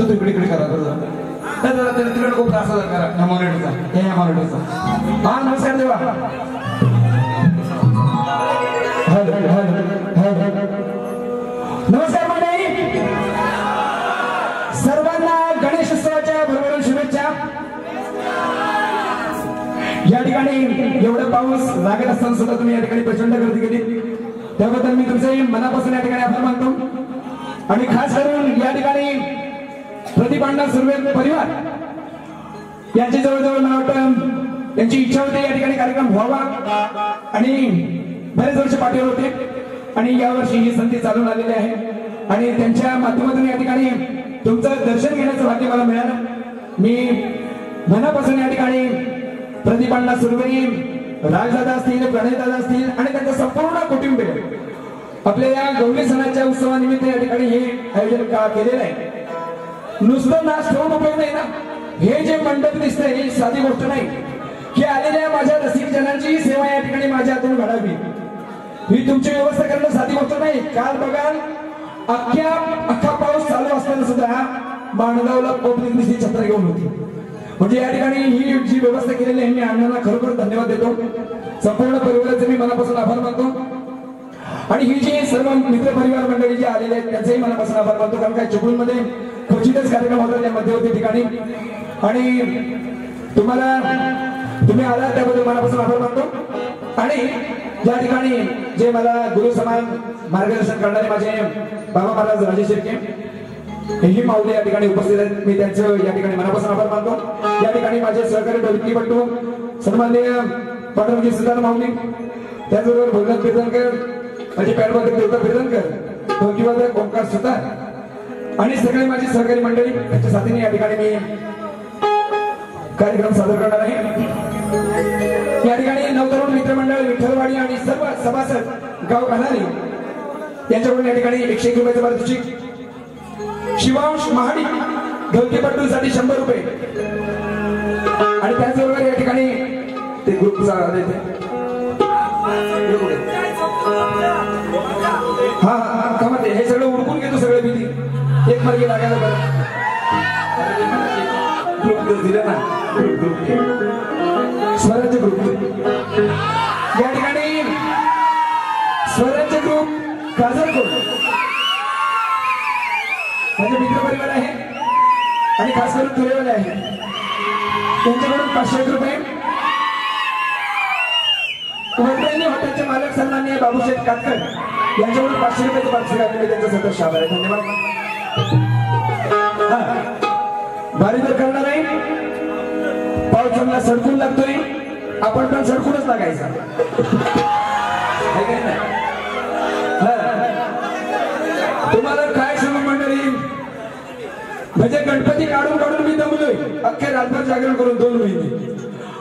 तू तिकडे करा तिकडे खूप त्रास करा ह्या मॉनिटरचा हा नमस्कार देवा नमस्कार मंडळी सर्वांना गणेशोत्सवाच्या भरभरून शुभेच्छा। या ठिकाणी एवढा पाऊस लागत असताना सुद्धा तुम्ही या ठिकाणी प्रचंड गर्दी केली त्याबद्दल मी तुमचे मनापासून या ठिकाणी आभार मानतो आणि खास करून या ठिकाणी प्रतिपांडा सुर्वे परिवार यांची जवळजवळ मला वाटतं त्यांची इच्छा होती या ठिकाणी कार्यक्रम व्हावा आणि बरेच वर्ष पाठीवर होते आणि यावर्षी ही संधी चालून आलेली आहे आणि त्यांच्या माध्यमातून या ठिकाणी तुमचं दर्शन घेण्याचं भाग्य मला मिळालं। मी मनापासून या ठिकाणी प्रतिपांडा सुर्वे राजदादा असतील प्रणयदादा असतील आणि त्यांचं संपूर्ण कुटुंब आपल्या या गौरी सणाच्या उत्सवानिमित्त या ठिकाणी हे आयोजन केलेलं आहे। नुसतं नाच ठेवून उपयोग नाही ना, हे जे मंडप दिसतंय ही साधी गोष्ट नाही की आलेल्या माझ्या रसिक जनांची सेवा या ठिकाणी माझ्या हातून घडावी ही तुमची व्यवस्था करणं साधी गोष्ट नाही। काल बघाल अख्खा पाऊस चालू असताना सुद्धा माणगावला पोपलीची छत्र घेऊन होती म्हणजे या ठिकाणी ही जी व्यवस्था केलेली आहे मी अण्णांना खरोखर धन्यवाद देतो। संपूर्ण परिवाराचे मी मनापासून आभार मानतो आणि ही जी सर्व मित्र परिवार मंडळी जी आलेले आहेत त्यांचेही मनापासून आभार मानतो कारण काय चिपळूणमध्ये क्वचितच कार्यक्रम होतात त्या मध्यवर्ती ठिकाणी आणि तुम्ही आला त्याबद्दल मनापासून आभार मानतो। आणि या ठिकाणी जे मला गुरु समान मार्गदर्शन करणारे माझे बाबा महाराज राजेश शेळके हेही माऊली या ठिकाणी उपस्थित आहेत मी त्यांचं या ठिकाणी मनापासून आभार मानतो। या ठिकाणी माझे सहकारी ढोलकीपट्टू सन्माननीय पांडुरंग सिद्धार्थ माऊली त्याचबरोबर भगवंत कीर्तनकर माझे पॅडवादक देवता कीर्तनकर ढोलकीवादक ओंकार सुतार आणि सगळे माझी सहकारी मंडळी त्यांच्या साथीने या ठिकाणी मी कार्यक्रम सादर करणार आहे। या ठिकाणी नवतरुण मित्रमंडळ विठ्ठलवाडी आणि सर्व सभासद गाव घालारी यांच्याकडून या ठिकाणी 101 रुपयाचं पारितोषिक शिवांश महाडी ढोलकीपट्टूसाठी 100 रुपये आणि त्याचबरोबर या ठिकाणी ते ग्रुपचा हा कमते हे सगळं उडकून घेतो सगळे भीती एक मार्गी लागायला बरं ग्रुप दिलं ना स्वराज्य ग्रुप या ठिकाणी स्वराज्य ग्रुप काजरकोट माझे मित्र परिवार आहे आणि खास करून तुरेवाले आहे त्यांच्याकडून 501 रुपये वडवणी हॉटेलचे मालक सन्माननीय बाबूशेठ कातकर यांच्याकडून 500 रुपयाचं पारितोषिक मी त्यांचा सदस्य आभार आहे धन्यवाद। बारीदर करणार आहे पाऊस चांगला सडकून लागतोय आपण पण सडकूनच लागायचा तुम्हाला काय सांगू मंडळी म्हणजे गणपती काढून काढून मी दमलोय अख्खे रातभर जागरण करून 2 महिने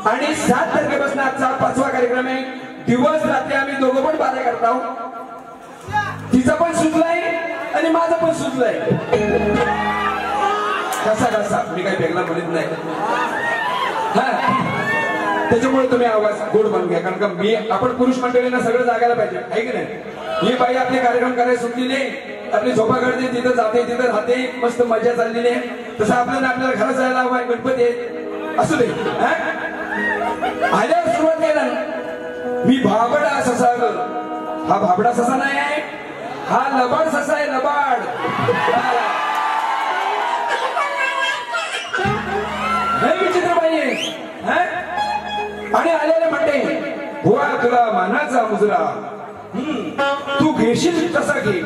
आणि 7 तारखेपासून आजचा 5वा कार्यक्रम आहे दिवस रात्री आम्ही दोघं पण बारा करत आहोत तिचा पण सुचलाय आणि माझं पण सुचलाय कसा मी काही वेगळा म्हणत नाही त्याच्यामुळे तुम्ही आवाज गोड बनवून घ्या कारण का मी आपण पुरुष मंडळींना सगळं जागायला पाहिजे आहे की नाही। ही बाई आपले कार्यक्रम करायला सुटलेली आहे आपली झोपा करते तिथं जाते तिथं राहते मस्त मजा चाललेली आहे तसं आपल्याला आपल्याला घरात जायला हवाय गणपती असू दे आल्यावर सुरुवात केला मी भाबडा ससा हा भाबडा ससा नाही आहे हा लबाड ससा आहे लबाड विचित्र बाई आहे आणि आलेले म्हणते बुवा तुला मानाचा मुजरा तू घेशील तसा घे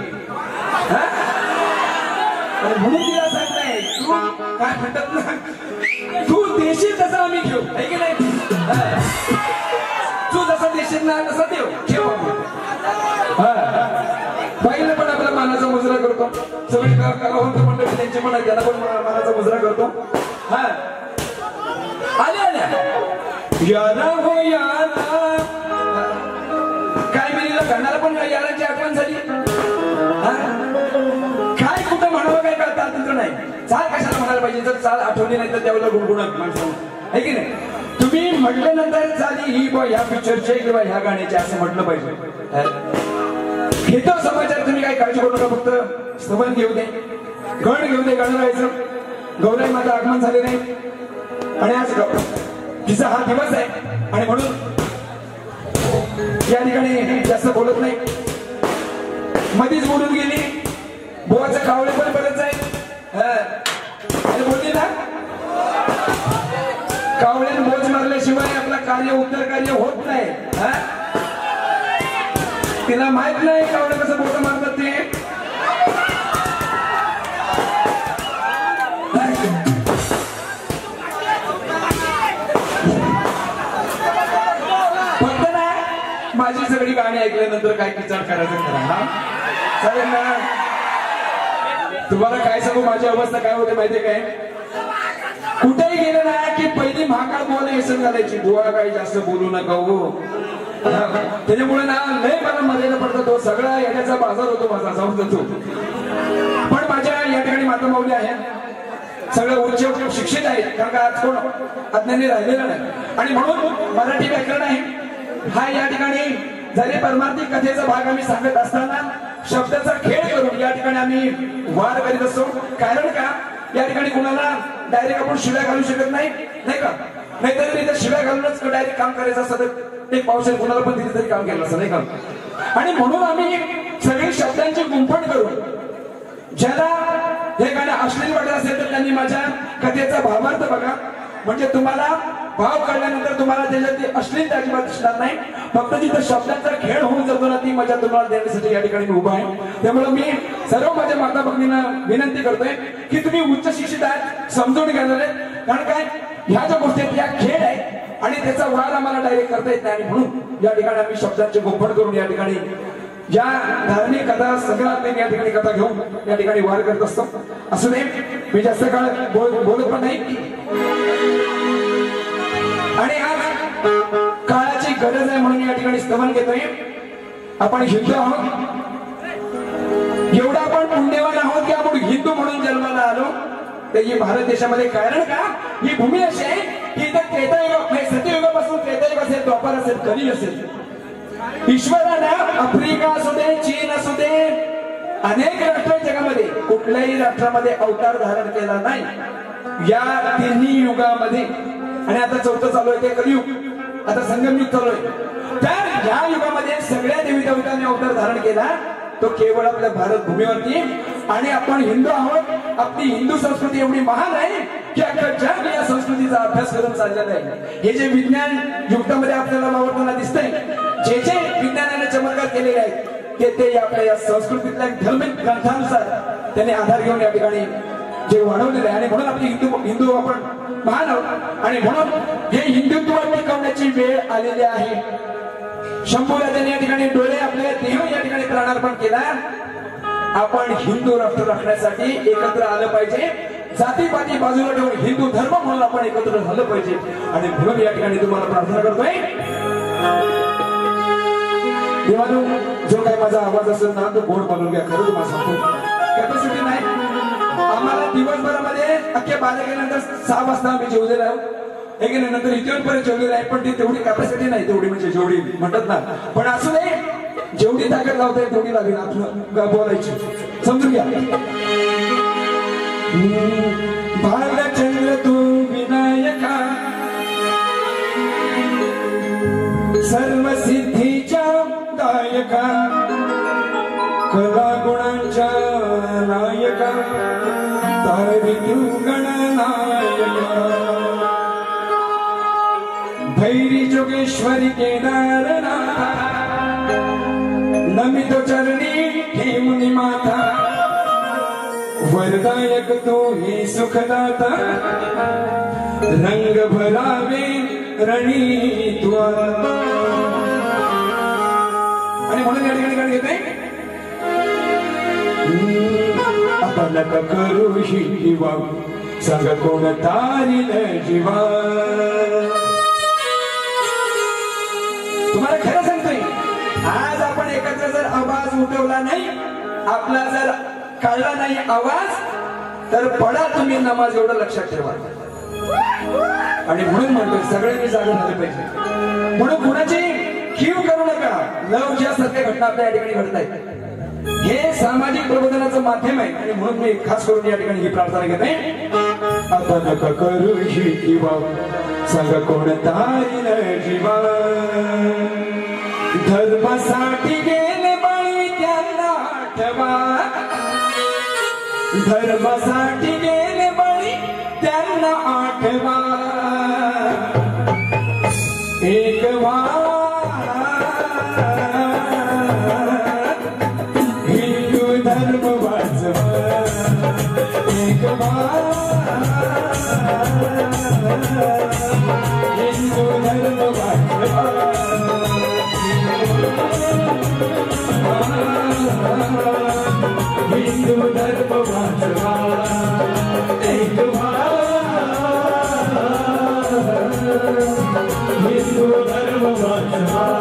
म्हणून तिला सांगताय तू काय म्हणतात ना तू देशील तसा आम्ही घेऊ आहे की नाही तू जसा देशील ना तसा देऊ बाईला पण आपला मानाचा मुजरा करतो सगळे कलावंत मंडळी त्यांचे पण त्याला पण मानाचा मुजरा करतो हा आल्या याला हो याला काय मिळालं करणारा पण यालाची आठवण झाली काय कुठं म्हणावं काय कळतात तिथं नाही चाल कशाला म्हणायला पाहिजे जर चाल आठवली नाही तर त्यावेळेला गुणगुणत माणसाला आहे की नाही तुम्ही म्हटल्यानंतर झाली ही बा ह्या पिक्चरचे किंवा ह्या गाण्याचे असं म्हटलं पाहिजे घेतो समाचार तुम्ही काही काळजी करू नका फक्त सबन घेऊ दे गण घेऊ दे गाणं राहायचं गौराई माता आगमन झाले नाही आणि आज तिचा हा दिवस आहे आणि म्हणून या ठिकाणी जास्त बोलत नाही. मधीच बोलून गेली. बोवाचं कावळे पण बरंच आहे बोलली ना. कावळ्याने मोज मारल्याशिवाय आपला कार्य उत्तर कार्य होत नाही. तिला माहित नाही कावळे कसं मोज मारतात ते. फक्त ना माझी सगळी गाणी ऐकल्यानंतर काय विचार करायचं करा. चालेल ना. तुम्हाला काय सांगू माझी अवस्था काय होते माहितीये काय. कुठेही गेलं ना की पहिली महाकाळ बोला व्यसन घालायची. बुवा काही जास्त बोलू नका हो. त्याच्यामुळे ना लय मला मर्यादा पडतो. तो सगळा येण्याचा बाजार होतो माझा जाऊन जातो. पण माझ्या या ठिकाणी माता माऊली आहेत. सगळं उच्च शिक्षित आहेत. कारण का आज कोण अज्ञानी राहिलेला नाही. आणि म्हणून मराठी व्याकरण आहे हा या ठिकाणी जरी परमार्थिक कथेचा भाग आम्ही सांगत असताना शब्दाचा खेळ करून या ठिकाणी आम्ही वार करीत असतो. कारण का या ठिकाणी कुणाला डायरेक्ट आपण शिव्या घालू शकत नाही नाही का. नाहीतर तिथे शिव्या घालूनच डायरेक्ट काम करायचं असतं तर एक पावसाळ्यात कुणाला पण तिथे तरी काम केलं असं नाही का. आणि म्हणून आम्ही सगळी शब्दांची गुंफण करून ज्याला हे गाणं अश्लील वाटत असेल तर त्यांनी माझ्या कथेचा भावार्थ बघा. म्हणजे तुम्हाला भाव कळल्यानंतर तुम्हाला त्याच्यात अश्लीलता अजिबात दिसणार नाही. फक्त जिथं शब्दांचा खेळ होऊन जातो ना ती मजा तुम्हाला देण्यासाठी या ठिकाणी मी उभा आहे. त्यामुळे मी सर्व माझ्या माता भगिनींना विनंती करतोय की तुम्ही उच्च शिक्षित आहात समजून घेणार आहे. कारण काय ह्या ज्या गोष्टी आहेत या खेळ आहे आणि त्याचा वार आम्हाला डायरेक्ट करता येत नाही. आणि म्हणून या ठिकाणी आम्ही शब्दांचे गुंफण करून या ठिकाणी ज्या धार्मिक कथा सगळ्यात या ठिकाणी कथा घेऊन या ठिकाणी वार करत असतो. असू दे मी जास्त काळ बोलत पण नाही. आणि आज काळाची गरज आहे म्हणून या ठिकाणी स्तवन घेतोय. आपण हिंदू आहोत. एवढा आपण पुण्यवान आहोत की आपण हिंदू म्हणून जन्माला आलो. तर ही भारत देशामध्ये कारण का ही भूमी अशी आहे की इथं त्रेतायुग सत्ययुगापासून त्रेतायुग असेल द्वापार असेल कलियुग असेल. ईश्वरानं आफ्रिका असू दे चीन असू दे अनेक राष्ट्र जगामध्ये कुठल्याही राष्ट्रामध्ये अवतार धारण केला नाही. या तिन्ही युगामध्ये आणि आता चौथं चालू आहे ते कलियुग. आता संगमयुग चालू आहे. तर या युगामध्ये सगळ्या देवी देवतांनी अवतार धारण केला तो केवळ आपल्या भारत भूमीवरती. आणि आपण हिंदू आहोत. आपली हिंदू संस्कृती एवढी महान आहे की अख्खा जग या संस्कृतीचा अभ्यास करून चाललेला आहे. हे जे विज्ञान युगामध्ये आपल्याला वावरताना दिसतंय जे जे विज्ञानाने चमत्कार केलेले आहेत ते आपल्या या संस्कृतीतल्या धार्मिक ग्रंथानुसार त्याने आधार घेऊन या ठिकाणी जे वाढवलेलं आहे. आणि म्हणून आपली हिंदू आपण महान आहोत. आणि म्हणून हे हिंदुत्व टिकवण्याची वेळ आलेली आहे. शंभूराजांनी या ठिकाणी डोळे आपले देह या ठिकाणी प्राणार्पण केला. आपण हिंदू राष्ट्र राखण्यासाठी एकत्र आलं पाहिजे. जातीपाती बाजूला ठेवून हिंदू धर्म म्हणून आपण एकत्र झालं पाहिजे. आणि म्हणून या ठिकाणी तुम्हाला प्रार्थना करतोय देवानो जो काही माझा आवाज असेल ना तो गोड बोलून घ्या. खरं तुम्हाला सांगतो कॅपॅसिटी नाही. आम्हाला दिवसभरामध्ये अख्ख्या बालकेनंतर 6 वाजता आम्ही जेवलेलो आहोत. हे की नंतर इथेपर्यंत जेवलेलं आहे. पण ती तेवढी कॅपॅसिटी नाही. तेवढी म्हणजे जेवढी म्हणतात ना. पण असू दे जेवढी ताकद लावता येईल तेवढी लागेल आपलं बोलायची. समजून घ्या. बालचंद्र तू विनायका सर्व सिद्धीच्या दायका कला गुणांच्या नायका तारी तू गणनायका भैरी जोगेश्वरी केदारनाथ नमितो चरणी हे मुनी माता वरदायक तू हे सुखदाता रंग भरावे रणी तू. आणि म्हणून या ठिकाणी काय घेते आपण करू ही दिवा सांग कोण तारील जीवा. तुम्हाला खरं सांगतोय आज आपण एकत्र जर आवाज उठवला नाही आपला जर काढला नाही आवाज तर पडा तुम्ही नमाज एवढं लक्षात ठेवा. आणि म्हणून म्हणतोय सगळ्यांनी जागे झाले पाहिजे. म्हणून कुणाची कीव करू नका. लव ज्या सत्य घटना आपल्या या ठिकाणी घडत आहेत हे सामाजिक प्रबोधनाचं माध्यम आहे. आणि म्हणून मी खास करून या ठिकाणी ही प्रार्थना घेते. आता नका करू ही किंवा सांग कोणता जीवा धर्मासाठी गेले बाई त्यांना आठवा धर्मासाठी गेले बाई त्यांना आठवा एक हिंदू धर्म वाचवा एक हिंदू धर्म वाचवा हिंदू धर्म वाचवा एक हिंदू धर्म वाचवा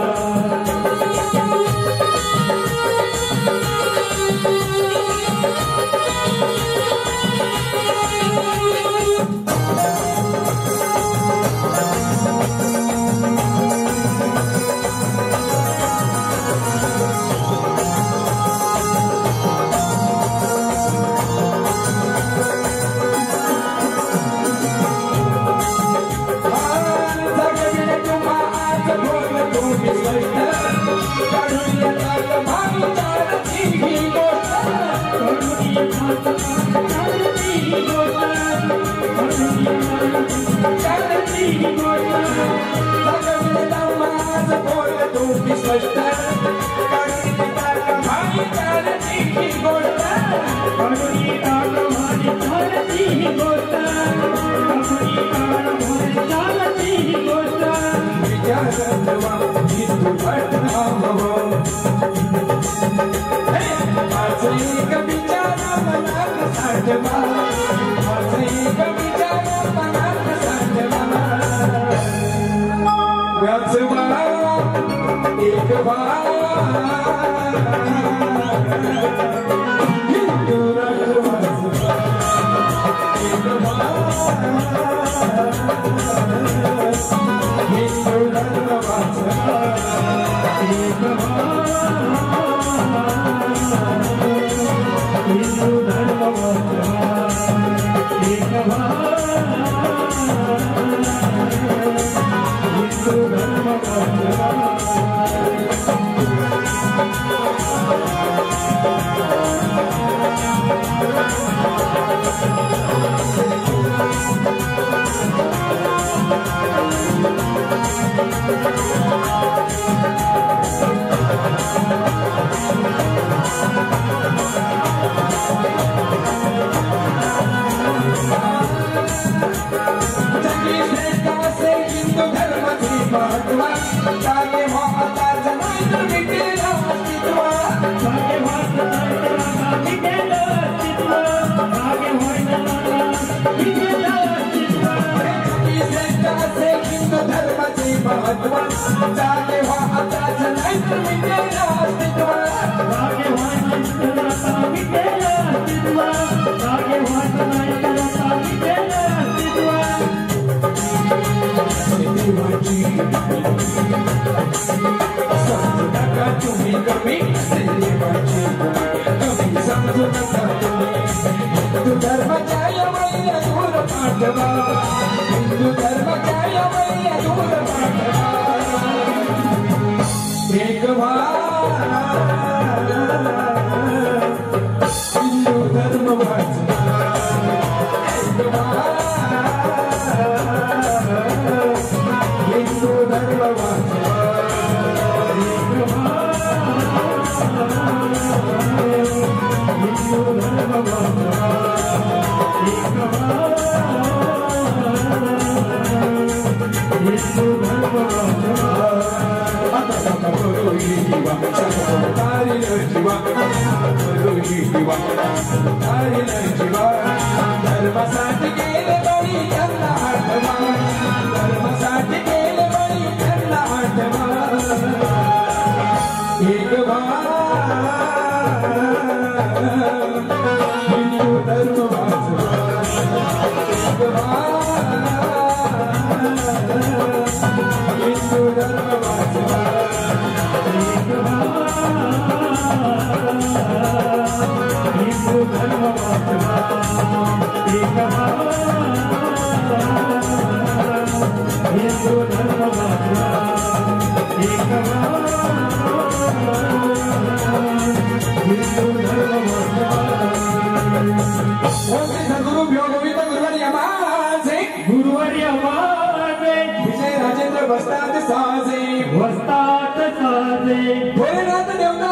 धर्म सद्गुरु गोविंद गुरुवर्य माझे विजय राजेंद्र वस्तात साजे भोलेनाथ देवता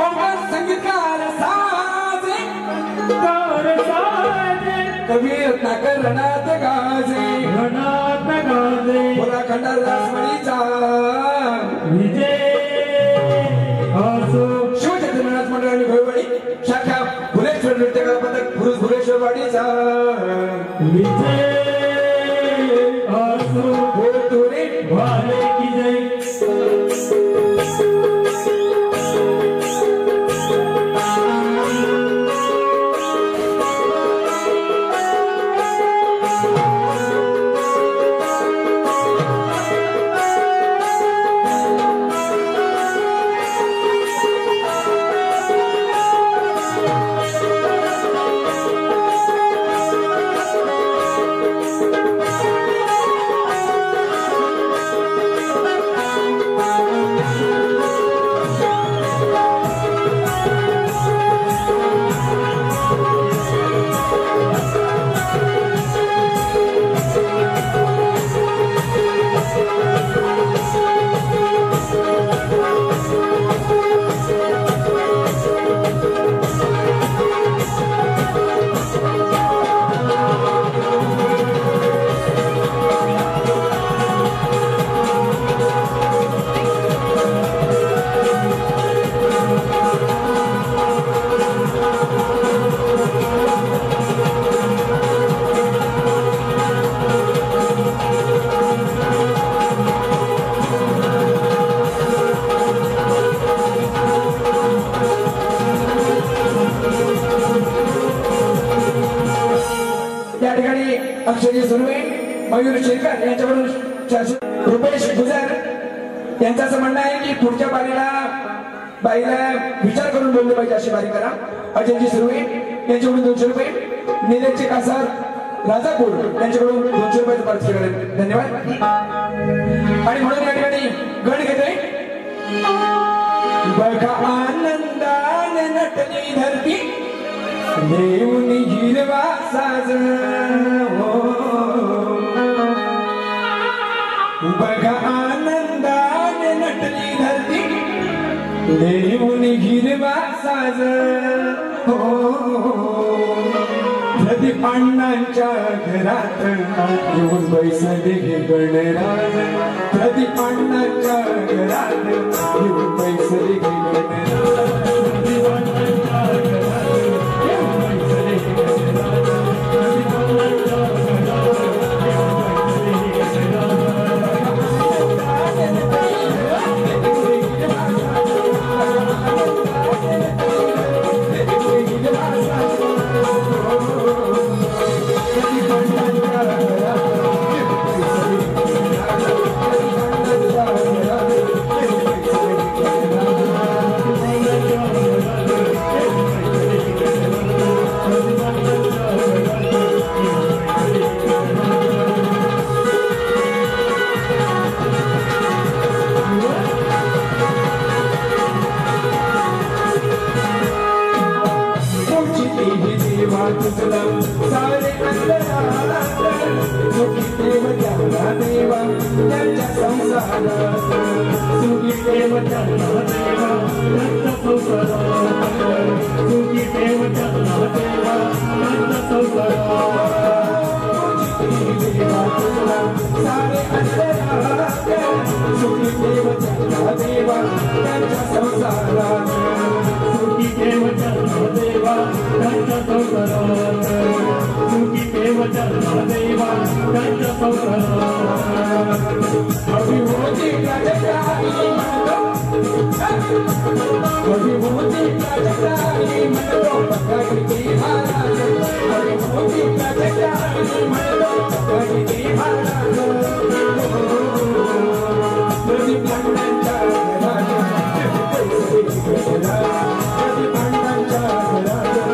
ओंकार संगीतकार साजे कवी रत्नाकर रणात गाजे बोला खंडारदास मणीचा विजय शिवचंद्रनाथ मंडळ भोईवाडी शाखा भुलेश्वर नृत्य कला पथक पुरुष भुलेश्वरवाडीचा विजय असो हो तुरे वाले की जय अक्षय सुर्वे मयूर शेरकर यांच्याकडून रुपेश गुजर यांचं असं म्हणणं आहे की पुढच्या बाईला विचार करून बोलले पाहिजे अशी बारी करा. अजयजी सुर्वे यांच्याकडून 200 रुपये. निलेशचे कासार राजापूर यांच्याकडून 200 रुपयाचं पारितोषिक आहे. धन्यवाद. आणि म्हणून या ठिकाणी गण घेतोय बघा आनंदाने नटली धरती देऊनी हिरवा साज बघा आनंदाने नटली धरती देऊनी हिरवा साज प्रदीप अण्णांच्या घरात येऊन बैसले गणराज प्रदीप अण्णांच्या घरात येऊन बैसले गणराज सारे सुखी देव देवा त्यांच्या संसारात सुखी देव देवा त्यांच्या संसारात सुखी देव देवा त्यांच्या संसारात सारे सुखी देव देवा त्यांच्या संसारात सुखी देव देवा त्यांच्या संसारात सुखी देव देवा त्यांच्या संसारात अभिभूती जगताई म्हणतो अभिभूती जगताई म्हणतो गणपती महाराज अभिभूती जगताई म्हणतो गणपती महाराज प्रदीप अण्णांच्या घरात प्रदीप अण्णांच्या घरात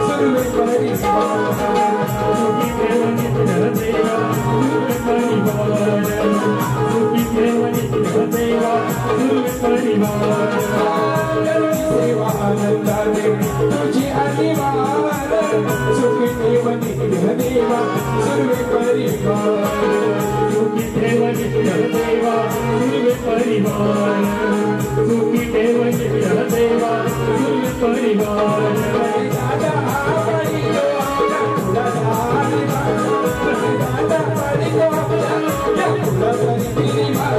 सुरवे परिवार सुखी देव नित्य देवा सुरवे परिवार सुखी देव नित्य देवा सुरवे परिवार सेवा आनंदा दे तुझी अनिवार सुखी देव नित्य देवा सुरवे परिवार सुखी देव नित्य देवा सुरवे परिवार सुखी देव नित्य देवा सुरवे परिवार दादा पड़ी तो पूरा सारी दादा पड़ी तो पूरा सारी तेरी प्रति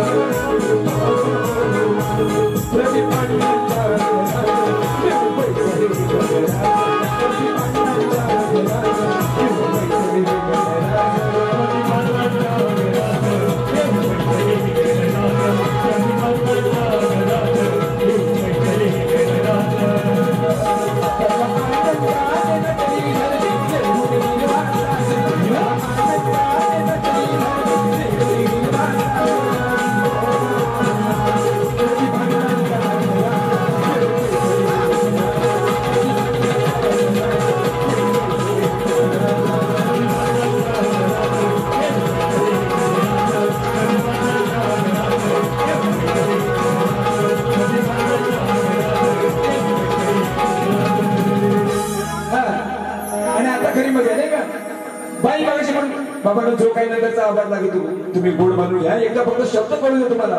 बाबांना जो काही नाही त्याचा आवाज लागेल तुम्ही गोड मानून घ्या एकदा फक्त शब्द कळू दे तुम्हाला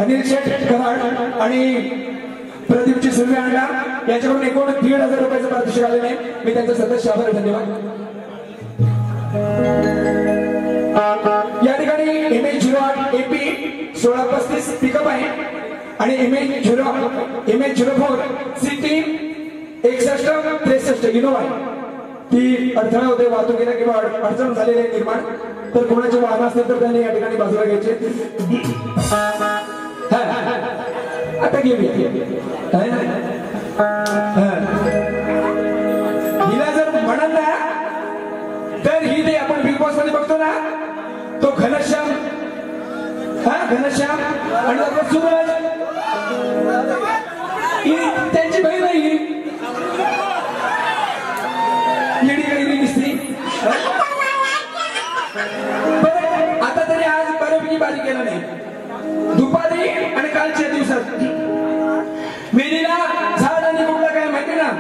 अनिल शेठ कराड आणि प्रदीपची सुरवे आणला यांच्याकडून एकूण 1,500 रुपयाचं पारितोषिक आलेलं आहे मी त्यांचा सतत आभार धन्यवाद या ठिकाणी MH08 AP 1635 पिकअप आहे आणि MH04 CT 6163 इनोवा ती अडथळा होते वाहतुकीला किंवा अडचण झालेली आहे निर्माण तर कोणाचे वाहन असतील तर त्यांनी या ठिकाणी बाजूला घ्यायचे आता घेऊया हिला जर म्हणाल ना तर ही ते आपण बिग बॉस मध्ये बघतो ना तो घनश्याम आणि आपला सूरज त्यांची बहीण नाही आता तरी आज बऱ्यापैकी बारी केला नाही दुपारी आणि कालच्या दिवसात मेरीला झाड आणि कुठला काय माहिती ना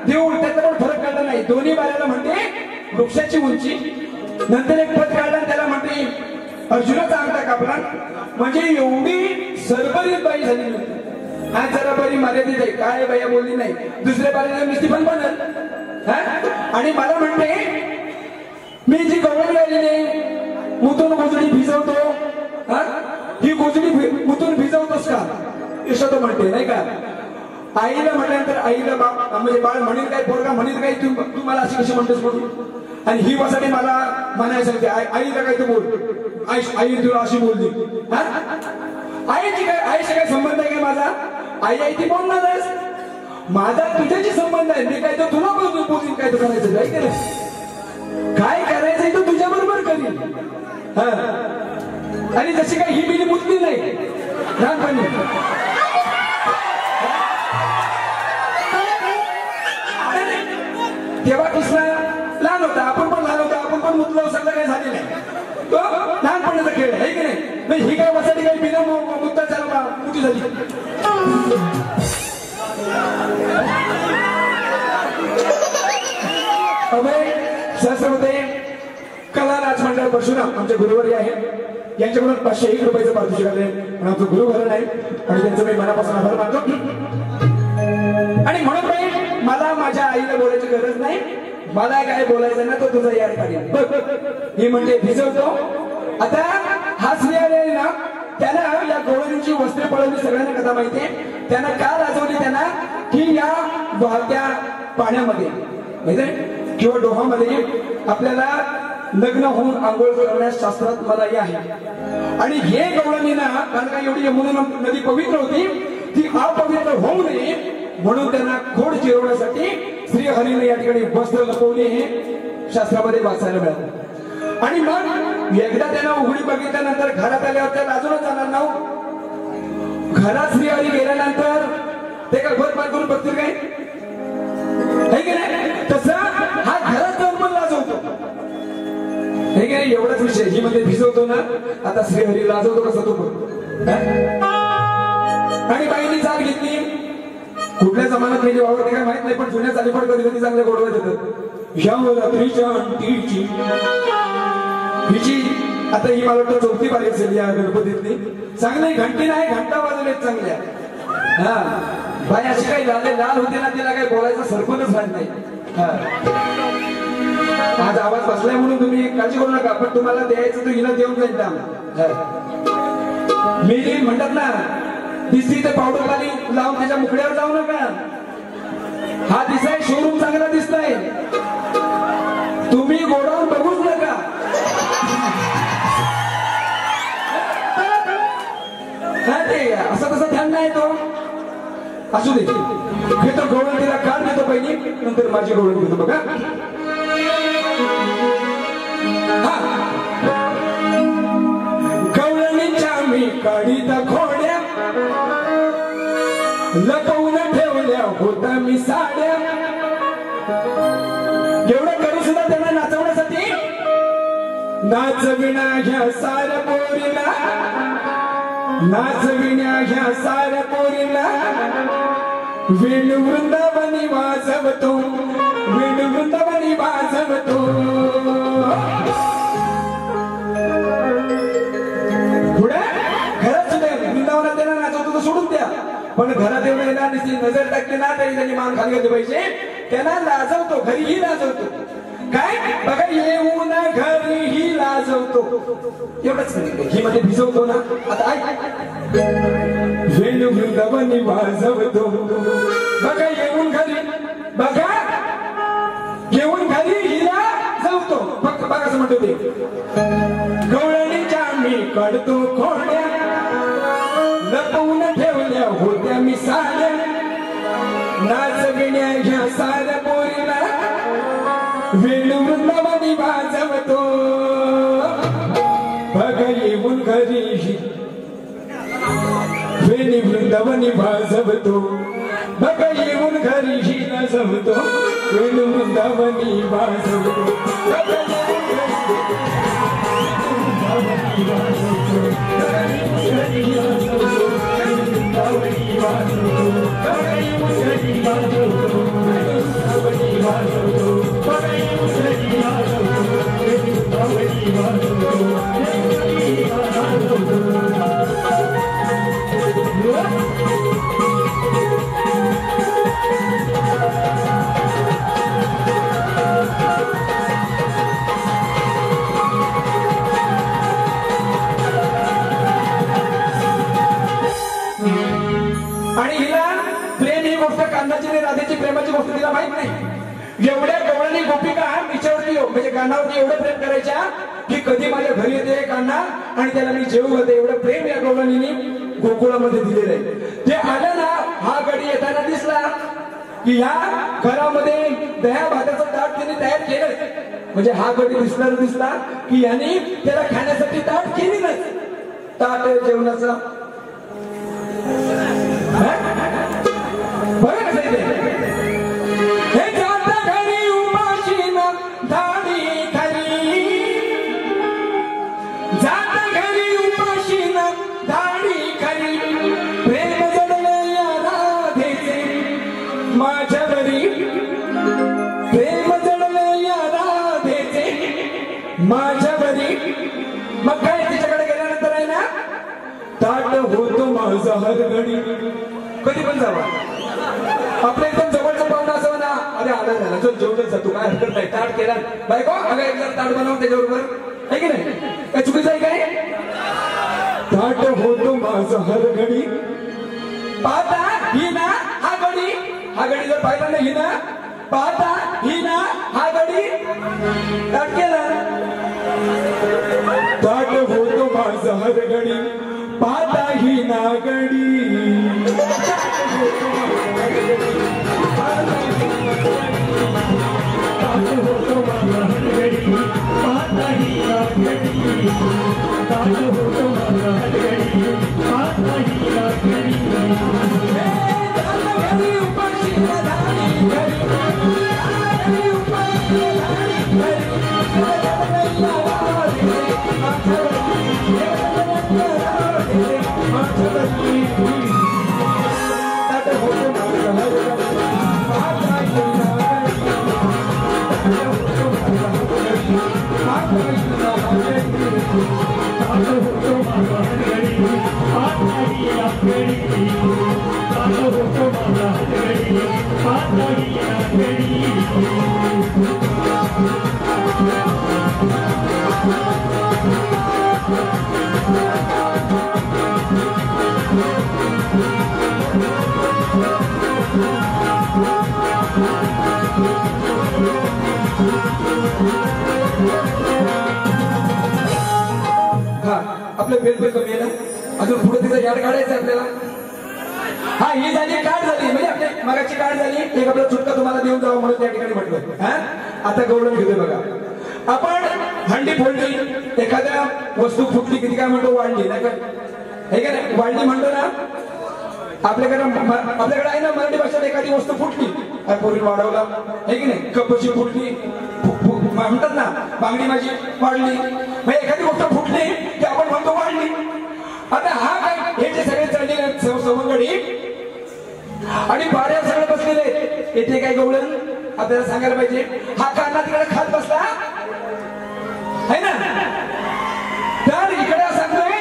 देऊळ त्याचा पण फरक काढला नाही दोन्ही बाऱ्याला म्हणते वृक्षाची उंची नंतर एक पद काढला त्याला म्हणते अर्जुनाचा अंगठा कापला म्हणजे एवढी सरभरीत बाई झाली आज जरा बरी मर्यादित आहे काय बाया बोलली नाही दुसऱ्या बारीला नुसती पण बनत आणि मला म्हणते मी जी गवळणी आलेली मुतून गोजडी भिजवतो ही गोजडी मुतून भिजवतोस का यशोदा म्हणते नाही का आईला म्हटल्यानंतर आईला म्हणजे बाळ म्हणेल काय पोरगा म्हणेल काय तू मला अशी कशी म्हणतेस म्हणून आणि ही वासाठी मला म्हणायचं सांगते आईला काय तू बोल आई तुला अशी बोलली आईची काय आईशी काय संबंध आहे का माझा आई ती बोलणारच माझा तुझ्याशी संबंध आहे मी काय तर तुला बोलून काय तर करायचं काय करायचंय तो तुझ्या बरोबर करीन आणि जशी काय ही बिली मुतली नाही लहानपणी तेव्हा कृष्णा लहान होता आपण पण लहान होता आपण पण मुतलो सगळं काही झाले नाही तो लहानपणीचा खेळ आहे की नाही ही काय वसाठी काही बिना मुद्दा झाला मोठी झाली सहस्रमध्ये कला राजमंडळ परशुराम आमचे गुरुवारी आहे यांच्याकडून 501 रुपयाचं पारितोषिक आले पण आमचं गुरुभरण आहे आणि त्यांचं मी मनापासून आभार मानतो आणि म्हणून बाई मला माझ्या आईला बोलायची गरज नाही मला काय बोलायचं ना तो तुझा यार काढेल ही म्हणजे भिजवतो आता हा स्त्रियाला आहे ना त्याला या गवळणीची वस्त्रे पळवली सगळ्यांना कथा माहितीये त्यांना का लाजवली त्यांना की या वाहत्या पाण्यामध्ये माहिती किंवा डोहामध्ये आपल्याला लग्न होऊन आंघोळ करण्यास शास्त्रात मनाई आहे आणि हे गवळणींना कारण का एवढी यमुना नदी पवित्र होती ती अपवित्र होऊ नये म्हणून त्यांना खोड जिरवण्यासाठी श्री हरीने या ठिकाणी वस्त्र लपवले हे शास्त्रामध्ये वाचायला मिळालं आणि मग एकदा त्यांना उघडी बघितल्यानंतर घरात आल्यावर त्या लाजूनच जाणार ना घरात श्री हरी गेल्यानंतर ते काय घर पार करून बघतील काय है की नाही तसं हा घरात जाऊन पण लाजवतो हे की नाही एवढाच विषय ही मध्ये भिजवतो ना आता श्रीहरी लाजवतो कसा तो आणि बाईने चाल घेतली कुठल्या जमान्यात मेली वावरते काय माहित नाही पण जुन्या चाली पण कधी कधी चांगल्या गोडवत येतात ह्या रात्रीच्या अंतीची हिची आता ही मला वाटतं चौथी बारी असेल या गणपतीतली चांगली घंटी नाही घंटा वाजवलेत चांगल्या हा बाई अशी काही लाल होते ना तिला काही बोलायचं सरपणच झालं नाही आज आवाज बसलाय म्हणून तुम्ही काळजी करू नका पण तुम्हाला द्यायचं तो हिला देऊन जाईल दाम मी म्हणतात ना दिसती ते पावडर खाली लावून त्याच्या मुकड्यावर जाऊ नका हा दिसाय शोरूम चांगला दिसतोय तुम्ही गोडाऊन बघूच नका असं तसं ध्यान नाही तो असू दे घेतो गवळण तिला काढ देतो पहिली नंतर माझी गवळण घेतो बघा गवळणीच्या मी काढीत खोड्या लपवून ठेवल्या होत्या मी साड्या एवढं करू सुद्धा त्यांना नाचवण्यासाठी नाचविण्या ह्या साऱ्या पोरीला नाचविण्या ह्या साऱ्या पोरीला वेणू वृंदावनी वाजवतो वेणू वृंदावनी वाजवतो पुढे घरात सुद्धा वृंदावनात त्यांना नाचवतो तो सोडून द्या पण घरात येऊन येणार नजर टाकते ना तरी त्यांनी मान खाली घातले पाहिजे त्यांना लाजवतो घरीही लाजवतो काय बघा येऊन घरीही लाजवतो एवढंच ही मध्ये भिजवतो ना आता वेणू वृंदावनी वाजवतो बघा येऊन घरी बघा येऊन घरी हिला जवतो फक्त बघा असं म्हणतो ते गवळणीच्या मी काढतो खोड्या लपवून ठेवल्या होत्या मी साड्या नाचविण्या ह्या साऱ्या पोरीला वेणू वृंदावनी वाजवतो बघा येऊन घरी वेणी वृंदावनी वाजवतो बघा येऊन घरी ही नाचवतो वेणू वृंदावनी वाजवतो आणि हिला प्रेम ही गोष्ट कांदाची आणि राधेची प्रेमाची गोष्ट तिला माहित नाही एवढ्या गवळणी गोपिका तिच्यावरती म्हणजे कांदावरती एवढं प्रेम करायच्या की कधी माझ्या घरी येते कांदा आणि त्याला मी जेवू घालते एवढं प्रेम या गवळणीने गोकुळामध्ये दिलेलं आहे ते आलं ना हा गडी येताना दिसला की ह्या घरामध्ये दह्या भाताचं ताट त्यांनी तयार केलं म्हणजे हा गडी दिसला की यांनी त्याला खाण्यासाठी ताट केली नाही ताट जेवणाचं बरं कसं हे जाता घरी उपाशी ना धाडी खरी जाता घरी उपाशी ना धाडी खरी प्रेम जडले या राधेचे माझ्यावरी प्रेम जडले या राधेचे माझ्यावरी मग काय तिच्याकडे गेल्यानंतर आहे ना ताट होतो माझा हर घडी कधी पण जावा आपल्या एकदम जवळचा पाहुणा असावा ना अरे आला झाला चल जेवढं जातो काय हरकत नाही ताट केला बायको अगं एक जर ताट बनव त्याच्याबरोबर आहे की नाही काय चुकीचं आहे काय ताट होतो माझा हर घडी पाहता ही ना हा घडी जर पाहिला ना ही ना पाहता ही ना हा घडी ताट केला ताट होतो माझा हर घडी पाहता ही ना घडी Hey, आपलं बेल कमी आहे ना, अजून पुढे तिचा याड काढायचं आपल्याला. हा, ही झाली काढ झाली, म्हणजे आपली मगाची काढ झाली. एक आपला चुटका तुम्हाला देऊन जावं म्हणून त्या ठिकाणी म्हटलं. हा, आता गवळण घेतोय बघा आपण. हंडी फोडली, एखाद्या वस्तू फुटली, किती काय म्हणतो, वाढली नाही का, हे का नाही, वाढली म्हणतो ना. आपल्याकडे आहे ना मराठी भाषेत, एखादी वस्तू फुटली, पूर्वी वाढवला, हे की नाही, कपशी फुटली म्हणतात ना, बांगडी माझी वाढली, म्हणजे एखादी गोष्ट फुटली की आपण म्हणतो वाढली. आता हा काय, हे जे सगळे चढलेले सवंगडी आणि पाड्या सगळे बसलेले, येथे काय गवळण आपल्याला सांगायला पाहिजे. हा काना तिकडे खात बसला है ना, तर इकडे सांगतोय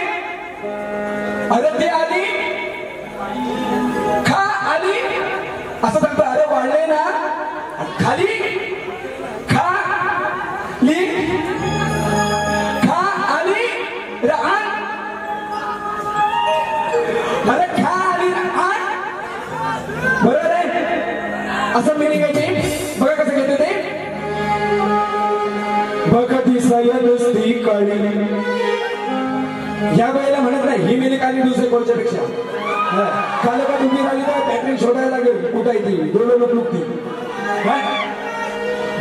अरे ते आली खा आली असं सांगतो. अरे वाढले ना, खाली खा ली खा आली राहण, अरे खा आली राहण, बरोबर आहे. असं मिनिंग आहे ते. बघा कसं घेते ते. बघ दिसाया नुसती कळी, या वेळेला म्हणत नाही ही मिनिंग आली दुसऱ्या कोणच्या पेक्षा. काल का तुम्ही राहिली तर बॅटरी शोधायला लागेल कुठं ती दोन लोक लुकती.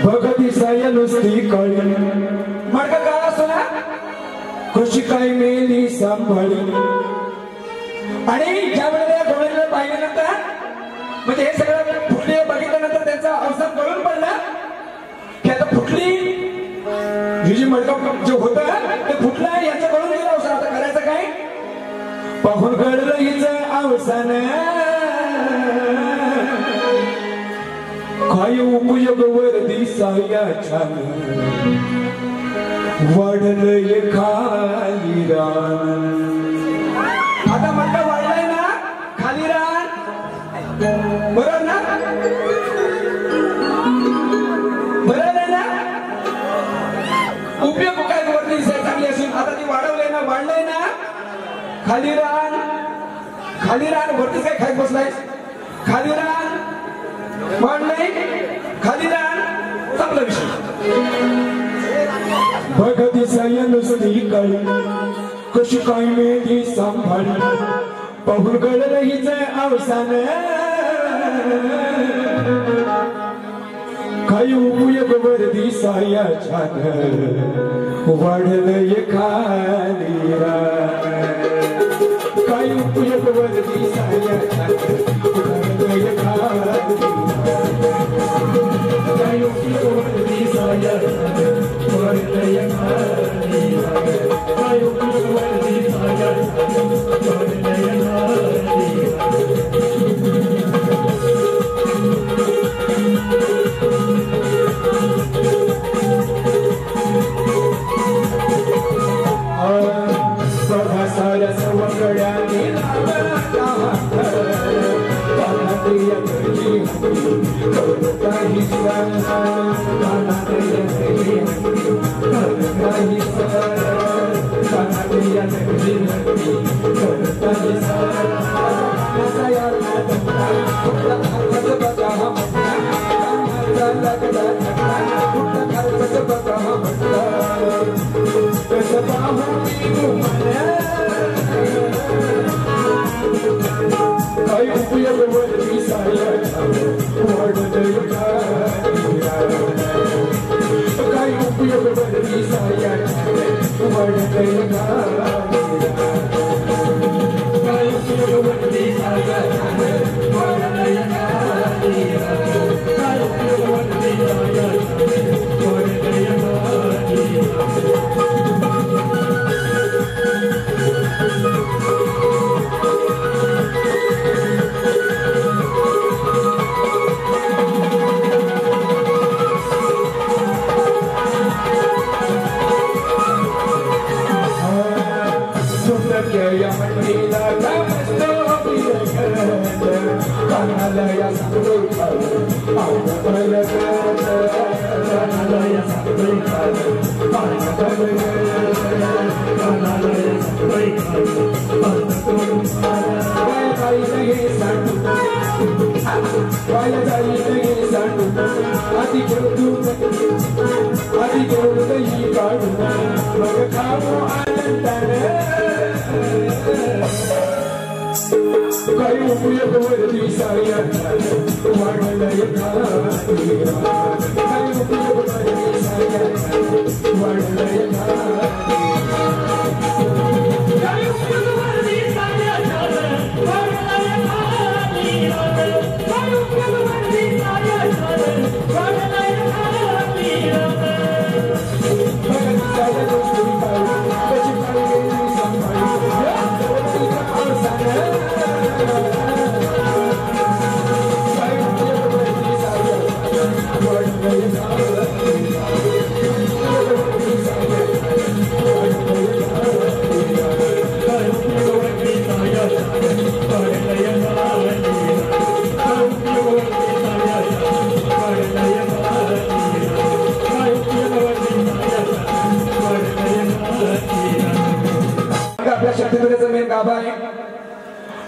बघ दिसाया नुसती कळी, मडका काळ असतो ना, कशी काय मेली सांभाळी. आणि ज्या वेळेला डोळ्याला पाहिल्यानंतर, म्हणजे हे सगळं फुटले बघितल्यानंतर त्यांचा अवसान कळून पडला की आता फुटली, ही जी मडकं जे होतं ते फुटलं, याचं कळून गेलं अवसान. आता करायचं काय, पाहून कळलं हिचं अवसान, काय उपयोग वर दिसाया छान, वाढलंय खाली रान. आता मडकं वाढलंय ना, खाली रान, बरोबर ना, बरोबर आहे ना. उपयोग काय वरती दिसायला चांगली असून, आता ती वाढवलंय ना, वाढलंय ना, खाली रान, खाली रान, वरतीच काय खायच बसलाय, खाली रान वाढलंय, खाली रान, चांगला विषय. बघ दिसाया नुसती कळी, कशी काय मेली सांभाळी, पाहून कळलं हिचं अवसान, काही उपयोग वर दिसाया छान, वाढलंय खाली रान. काही उपयोग वर दिसाया छान, वाढलंय खाली रान. काही उपयोग वर दिसाया छान, वाढलंय खाली रान. काही उपयोग वर दिसाया छान, वाढलंय खाली साऱ्या सवंगड्याने काही उपयोग वर दिसाया छान, वाढलंय खाली रान. काही उपयोग वर दिसाया छान, वाढलंय खाली रान. काही उपयोग वर दिसाया छान, वाढलंय खाली रान. काही उपयोग वर दिसाया छान, वाढलंय खाली रान.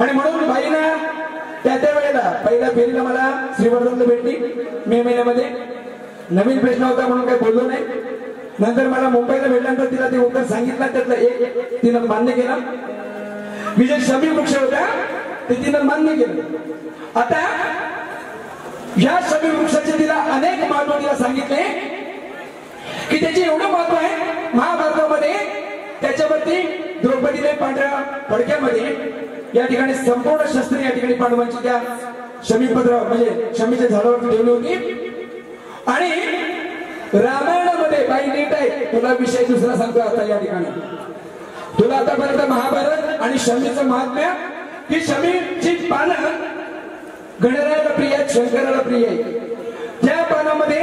आणि म्हणून बाईना त्या वेळेला पहिल्या फेरीला मला श्रीवर्धनला भेटली मे महिन्यामध्ये. नवीन प्रश्न होता म्हणून काही बोललो नाही. नंतर मला मुंबईला भेटल्यानंतर तिला ते उत्तर सांगितलं, त्यातलं एक तिनं मान्य केलं. विजय शमी वृक्ष होता ते तिनं मान्य केलं. आता या शमी वृक्षाचे तिला अनेक महत्व तिला सांगितले की त्याचे एवढं महत्व आहे महाभारतामध्ये. त्याच्यावरती द्रौपदीने पांढऱ्या फडक्यामध्ये या ठिकाणी संपूर्ण शस्त्रे या ठिकाणी पांडवांची त्या शमीपत्र म्हणजे शमीच्या झाडावर ठेवली होती. आणि रामायणामध्ये बाई नीट आहे, तुला विषय दुसरा सांगतो आता या ठिकाणी. तुला आतापर्यंत महाभारत आणि शमीचं महात्म्य की शमीची पानं गणरायाला प्रिय आहेत, शंकराला प्रिय आहे. त्या पानामध्ये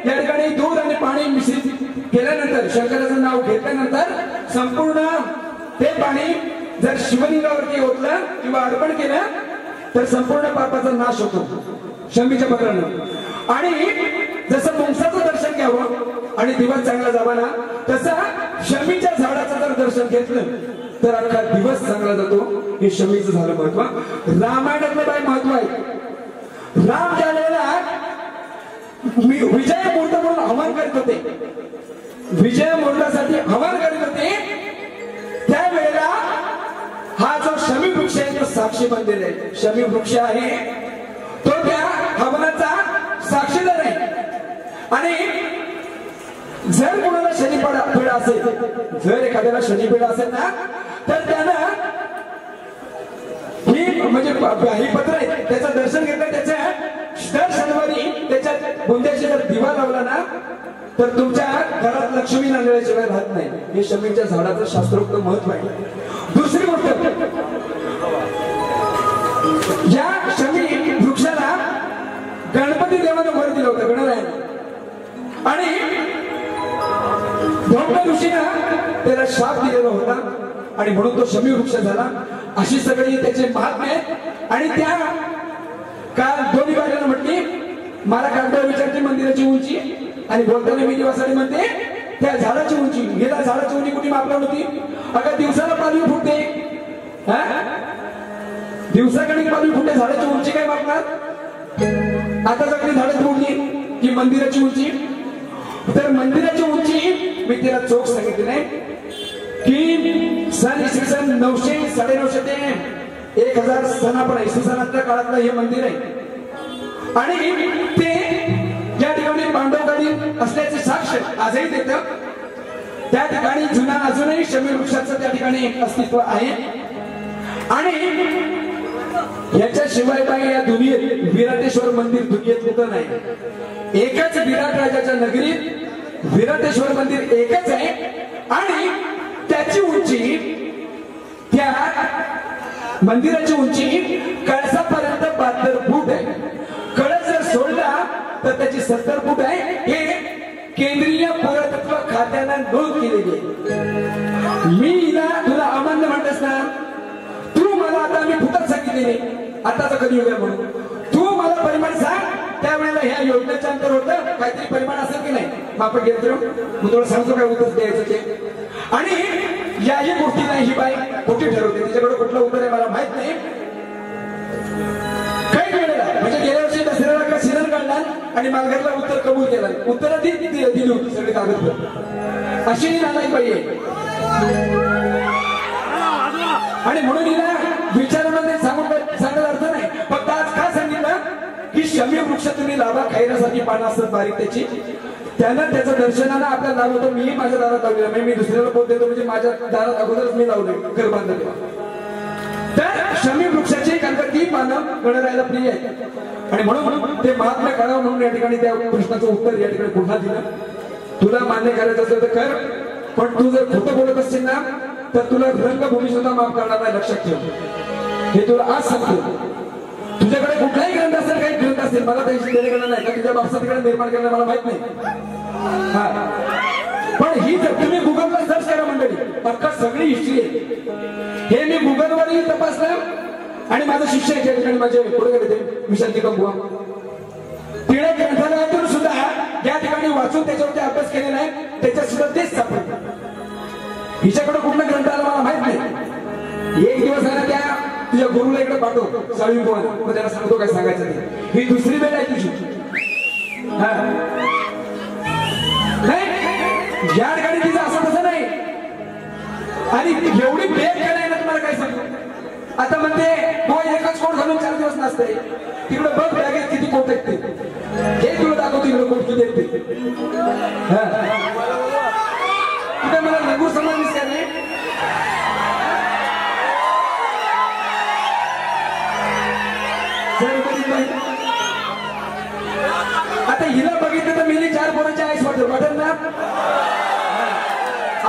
या ठिकाणी दूध आणि पाणी मिश्रित केल्यानंतर शंकराचं नाव घेतल्यानंतर संपूर्ण ते पाणी जर शिवलिंगावरती ओतलं किंवा अर्पण केलं तर संपूर्ण पापाचा नाश होतो शमीच्या पत्रानं. आणि जसं मुंगसाचं दर्शन घ्यावं आणि दिवस चांगला जावा ना, तसं शमीच्या झाडाचं जर दर्शन घेतलं तर अख्खा दिवस चांगला जातो. हे शमीचं झालं महत्व. रामायणातलं काय महत्व आहे. राम ज्या वेळेला विजय मुहूर्त म्हणून आव्हान करीत होते, विजय मुहूर्तासाठी आव्हान करीत होते, त्यावेळेला हा जो शमी वृक्ष आहे तो साक्षी बनलेला आहे. शमी वृक्ष आहे तो त्या हवनाचा साक्षीदार आहे. आणि जर कोणाला शनिपीडा असेल, जर एखाद्याला शनिपीडा असेल ना, तर त्यानं ही म्हणजे ही पत्र आहे त्याचं दर्शन घेतलं, त्याच्या दर शनिवारी त्याच्या बुंद्याशी जर दिवा लावला ना तर तुमच्या घरात लक्ष्मी नांदल्याशिवाय राहत नाही. हे शमीच्या झाडाचं शास्त्रोक्त महत्व आहे. दुसरी गोष्ट, या शमी वृक्षाला गणपती देवानं वर दिलं होतं, गणरायानं. आणि धोंड ऋषीनं त्याला शाप दिलेला होता आणि म्हणून तो शमी वृक्ष झाला. अशी सगळी त्याचे महात्म्य आहेत. आणि त्या काल दोन्ही बायकांना म्हटली, मला कागदावर विचारते मंदिराची उंची आणि बोलताना मी दिवसाने म्हणते त्या झाडाची उंची. गेला झाडाची उंची कुठे मापला होती. अगं दिवसाला पालवी फुटते, दिवसाकडे पालवी फुटते, झाडाची उंची काय मापणार. आता सगळी झाडं फुटली की मंदिराची उंची. तर मंदिराची उंची मी तिला चोख सांगितली नाही की सन इसवी सन 900 950 ते 1000 सनापण इसवी सनातल्या काळातलं हे मंदिर आहे. आणि ते ज्या ठिकाणी पांडवगाडी असल्याचे साक्ष आजही देतं. त्या ठिकाणी जुना अजूनही शमी वृक्षाचं त्या ठिकाणी अस्तित्व आहे. आणि याच्याशिवाय काही या दुनियेत विराटेश्वर मंदिर दुनियेत कुठं नाही. एकच विराट राजाच्या नगरीत विराटेश्वर मंदिर एकच आहे. आणि त्याची उंची, त्या मंदिराची उंची कळसापर्यंत 72 फूट आहे. कळस जर सोडला तर त्याची 70 फूट आहे. हे केंद्रीय पुरातत्व खात्यानं नोंद केलेली आहे. मी तुला अमान्य म्हणतेस ना, तू मला आता मी फुटत सांगितलेली आताच कधी येऊया म्हणून, तू मला ह्या योजनेच्या अंतर होतं काहीतरी परिमाण असेल की नाही मग आपण घेतो मग तुला सांगतो काय उत्तर द्यायचं ते आणि याही गोष्टीला ही बाई खोटी ठरवते तिच्याकडे कुठलं उत्तर आहे मला माहित नाही काही वेळेला म्हणजे गेल्या वर्षी दसऱ्याला का सिरन काढला आणि मालगारला उत्तर कबूल केलं उत्तर दिली होती सगळे कागदपत्र अशी ही नालायक बाई आहे आणि म्हणून हिला विचारामध्ये सांगायला अर्थ नाही फक्त आज काय सांगितलं की शमी वृक्ष तुम्ही लावा खैरासाठी पानं असतात बारीक त्याची त्यानं त्याचं दर्शनानं आपल्याला लाभ होतो मी माझ्या दारात लावलेलं मी दुसऱ्याला बोल देतो म्हणजे माझ्या दारात अगोदरच मी लावलं घर बांधलं तर शमी वृक्षाची कारण ती पानं गणरायला प्रिय आहे आणि म्हणून ते महात्म्य करावं म्हणून या ठिकाणी त्या प्रश्नाचं उत्तर या ठिकाणी पुन्हा दिलं तुला मान्य करायचं असेल तर कर पण तू जर खोटं बोलत असशील ना तर तुला रंगभूमी सुद्धा माफ करणार नाही लक्षात ठेव हे तुला आज सांगतो तुझ्याकडे कुठलाही ग्रंथ असेल काही ग्रंथ असेल मला त्याची देणं नाही का तुझ्या बापसाकडे निर्माण करणं मला माहित नाही पण ही जर तुम्ही गुगलला सर्च करा मंडळी अख्खा सगळी हिस्ट्री आहे हे मी गुगलवरही तपासलं आणि माझं शिष्य आहे त्या ठिकाणी माझे पुढे गेले ते विशांती कंबुआ तिने ग्रंथालयातून सुद्धा या ठिकाणी वाचून त्याच्यावरती अभ्यास केलेला आहे त्याच्यात सुद्धा तेच सापडतं हिच्याकडे कुठलं ग्रंथ आला मला माहित नाही एक दिवस आहे ना त्या तुझ्या गुरुला इकडे पाठव साळवी बोल मग त्याला सांगतो काय सांगायचं ते ही दुसरी वेळ आहे तुझी नाही या ठिकाणी तिचं असं तसं नाही आणि एवढी बेग करायला ना तुम्हाला काय सांगतो आता म्हणते हो एकच कोट घालून 4 दिवस नसते तिकडे बघ बॅगेत किती कोट आहेत ते हे तुला दाखवतो इकडे कोट किती आहेत ते कुठे मला लघु समजलीस का नाही आता हिला बघितलं तर मिली 4 पोरांची आईस वाटेल ना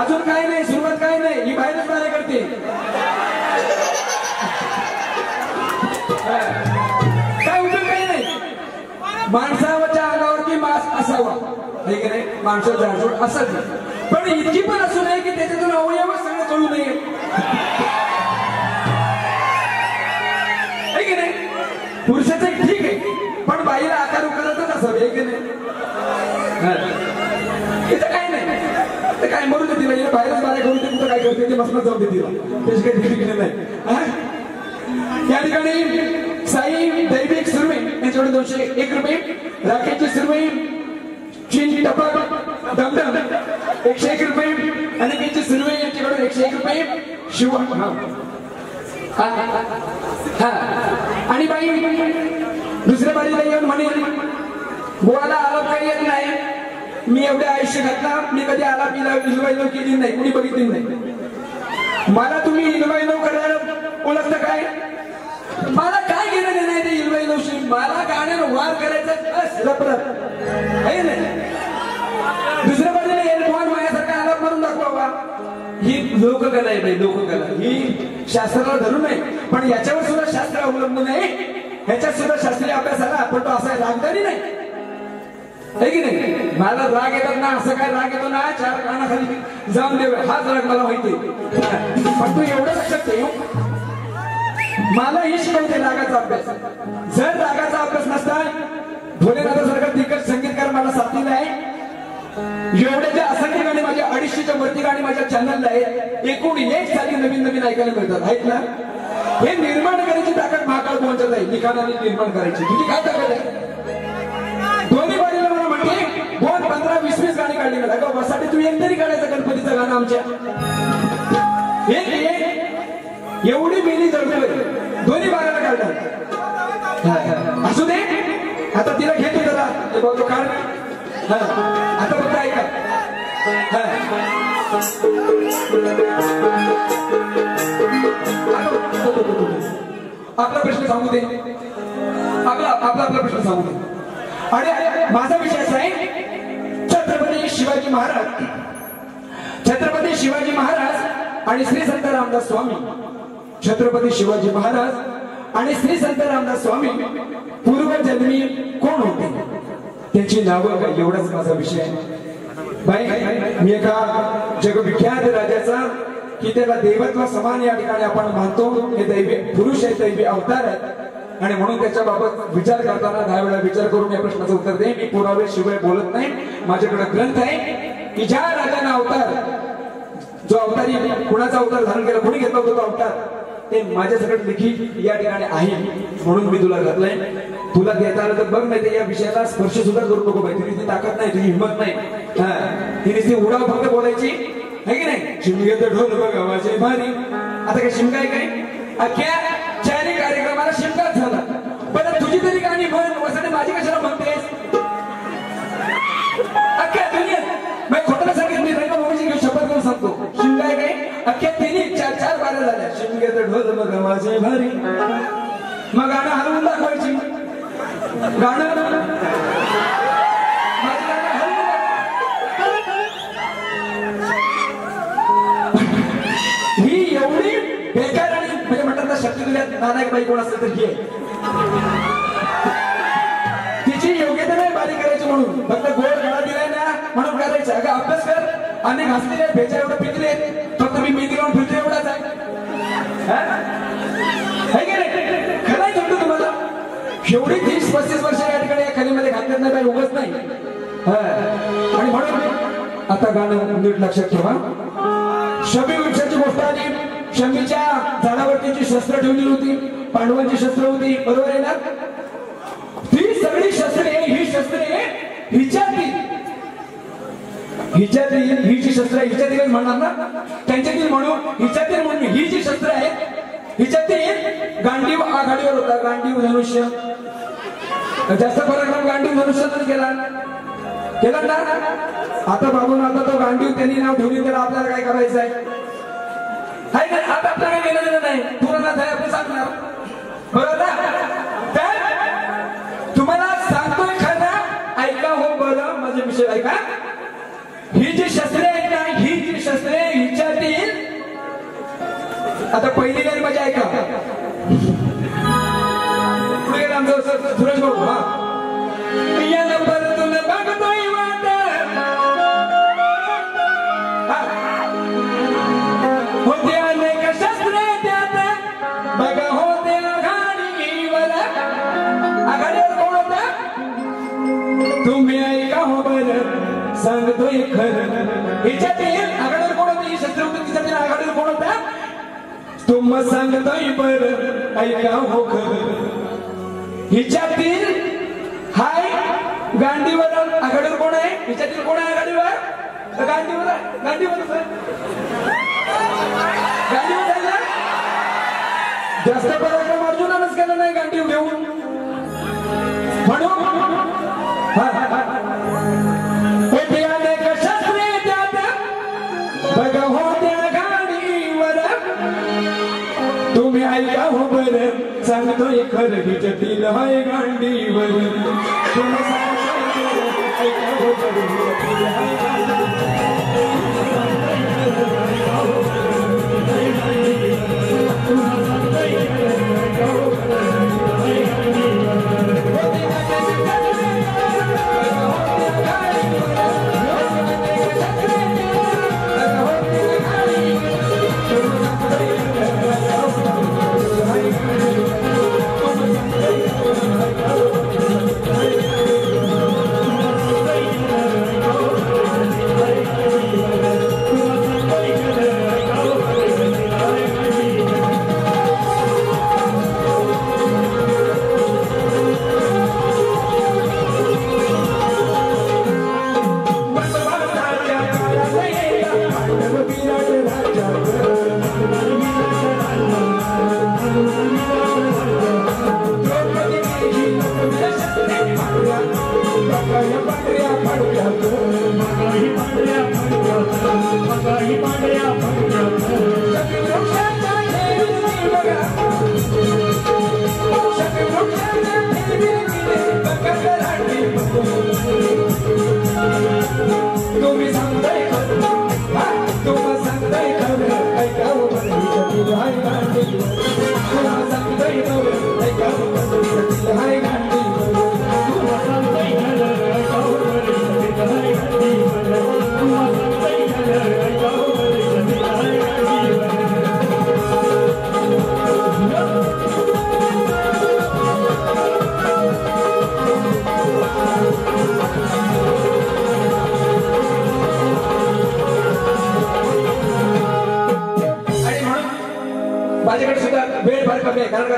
अजून काय नाही सुरुवात काय नाही ही बाहेरच मारे करते काय उपयोग काही नाही माणसाच्या अंगावरती मास्क असावा हे की नाही माणसाचं झाडझूड असाच पण इतकी पण असू नये की त्याच्यातून अवयव सगळं कळू नये की नाही पुरुषाचं ठीक आहे पण बाईला आकार उकाराचाच असावे हे की नाही इथं काय नाही काय मरू दे तिला बाहेरच बाहेर करून ते कुठं काय करते ते मसनात जाऊ दे तिला त्याची काही ठीक नाही या ठिकाणी साई दैविक सुरवे यांच्याकडे 201 रुपये राखेची सुरवे चीन टपक दमदम 101 रुपये अनेकेची सुरवे यांच्याकडून 101 रुपये शिव आणि बाई दुसऱ्या बाजूला येऊन म्हणेल बोळाला आलाप काही येत नाही मी एवढे आयुष्य घातला मी कधी आलाप इलवाइलव केली नाही कुणी बघितली नाही मला तुम्ही इलवाइलव करायला ओळखता काय मला काय घेणं देणं आहे ते इलवाइलवशी मला गाण्यानं वार करायचं लपरत आहे नाही दुसऱ्या बाजूला येईल कोण माझ्यासारखा आलाप मारून दाखवा ही लोककला आहे बाई लोककला ही शास्त्राला धरू नये पण याच्यावर सुद्धा शास्त्र अवलंबून आहे ह्याच्यात सुद्धा शास्त्रीय अभ्यास आला पण तो असा रागदारी नाही है की नाही मला राग येतात ना असं काय राग येतो ना 4 कानाखाली जाऊन देऊ हाच राग मला माहिती पण तू एवढं लक्षात ठेव मला ही शिकवते रागाचा अभ्यास जर रागाचा अभ्यास नसता भोलेनाथासारखा दिग्गज संगीतकार मला साथीला आहे एवढे जे असंख्य गाणी माझ्या 250च्या वरती गाणी माझ्या चॅनलला आहे एकूण 1 साली नवीन ऐकायला मिळतात आहेत ना हे निर्माण करायची ताकद महाकाळ पोहोचत आहे निखानाने निर्माण करायची तुझी काय ताकद आहे दोन्ही बाजूला मला म्हणते 2, 15, 20 गाणी काढली मला अगं वसाठी तू एक तरी काढायचं गणपतीचं गाणं आमच्या एक एवढी मेली जळतोय दोन्ही बाजूला काढणार असू दे आता तिला घेतो जरा तो काढ आता फक्त ऐका आपला प्रश्न सांगू दे आपला प्रश्न सांगू दे आणि माझा विषय असा आहे छत्रपती शिवाजी महाराज आणि श्री संत रामदास स्वामी छत्रपती शिवाजी महाराज आणि श्री संत रामदास स्वामी पूर्वजन्मी कोण होते त्याची नावं काय एवढाच माझा विषय आहे बाई मी एका जगविख्यात राजाचा की त्याला देवत्व समान या ठिकाणी आपण मानतो हे दैवी पुरुष आहे दैवी अवतार आहेत आणि म्हणून त्याच्याबाबत विचार करताना 10 वेळा विचार करून या प्रश्नाचं उत्तर दे. मी पुरावे शिवाय बोलत नाही. माझ्याकडे ग्रंथ आहे की ज्या राजाने अवतार, जो अवतारी कुणाचा अवतार धारण केला, कोणी घेतला होता तो अवतार, ते माझ्याकडे लिखित या ठिकाणी आहे. म्हणून मी तुला घातलंय. तुला देता आलं तर बघ, नाही तर या विषयाला स्पर्श सुद्धा करू नको बाई. तुझी ती ताकद नाही, तुझी हिंमत नाही. तिने ती उडाव फक्त बोलायची है की नाही. शिमग्याचं ढोल बघ आवाज भारी. आता काय शिमगा आहे काय? अख्ख्या चारी कार्यक्रमाला शिमगाच झाला. पण तुझी तरी गाणी म्हण, वसने माझी कशाला म्हणतेस? अख्ख्या दुनियेत मी खोटं सांगितलं मी नाही, मम्मीची शपथ करून सांगतो. शिमगा आहे काय? अख्ख्या तिने 4 बाऱ्या झाल्या. शिमग्याचं ढोल बघ आवाज भारी. मग गाणं हलवून दाखवायची. गाणं ही एवढी बेकार आणि म्हणजे म्हणतात ना शक्ती तुझ्या नानायक बाई कोण असेल तर ही तिची योग्यता नाही बारीक करायची म्हणून, फक्त गोड गळा दिलाय ना म्हणून करायचं. अगं अभ्यास कर. अनेक हसलेले भेचा एवढं पिकले, फक्त मी मेहंदी लावून फिरतो एवढाच आहे. खरं आहे म्हणतो तुम्हाला. एवढी 30-35 वर्ष या ठिकाणी या खालीमध्ये घातल्यात नाही, काही उगच नाही. आणि म्हणून आता गाणं नीट लक्षात ठेवा. शमी वृक्षाची गोष्ट आली. शमीच्या झाडावरती जी शस्त्र ठेवली होती, पांडवांची शस्त्र होती, बरोबर आहे ना. ती सगळी शस्त्रे, ही शस्त्रे हिच्यातील ही जी शस्त्र हिच्यातील म्हणणार ना, त्यांच्यातील म्हणून हिच्यातील म्हणून ही जी शस्त्र आहेत हिच्यातील गांडीव आघाडीवर होता. गांडीव धनुष्य जास्त पराक्रम गांडीव धनुष्यातच केला ना. आता बाबून आता तो गांडीव त्यांनी नाव ठेवली, त्याला आपल्याला काय करायचं आहे? आता आपल्याला काय गेलेलं नाही. पुराणात आहे आपण सांगणार बरोबर ना. तुम्हाला सांगतोय खरं, ऐका हो बरं माझे विषय ऐका. ही जी शस्त्रे आहेत ना, ही जी शस्त्रे हिच्यातील, आता पहिली गाडी माझी ऐका. पुढे गेला आमचं सुरेश भाऊ. या नंबर तुला बघतोय वाट होते अनेक शस्त्रे त्यात बघा होते आघाडीवर. आघाडीवर कोण होता? तुम्ही ऐका हो बरं सांगतोय खरं. हिच्यातील आघाडीवर कोण होते? ही शस्त्र होती. तिच्यातील आघाडीवर कोण होता? तुम सांगतोय बरं ऐका हो खरं. हिच्यातील हाय गांडीवर आघाडीवर कोण आहे? हिच्यातील कोण आहे आघाडीवर? गांडीवर जास्त पराक्रम अर्जुनानंच केला नाही गांडीव घेऊन. म्हणून होते अनेक शस्त्रे त्यात बघा होत्या गाडीवर. तुम्ही ऐका हो बरं सांगतोय खरं. हिच्यातील हाय गांडीवर. तुम्ही ऐका हो बरं.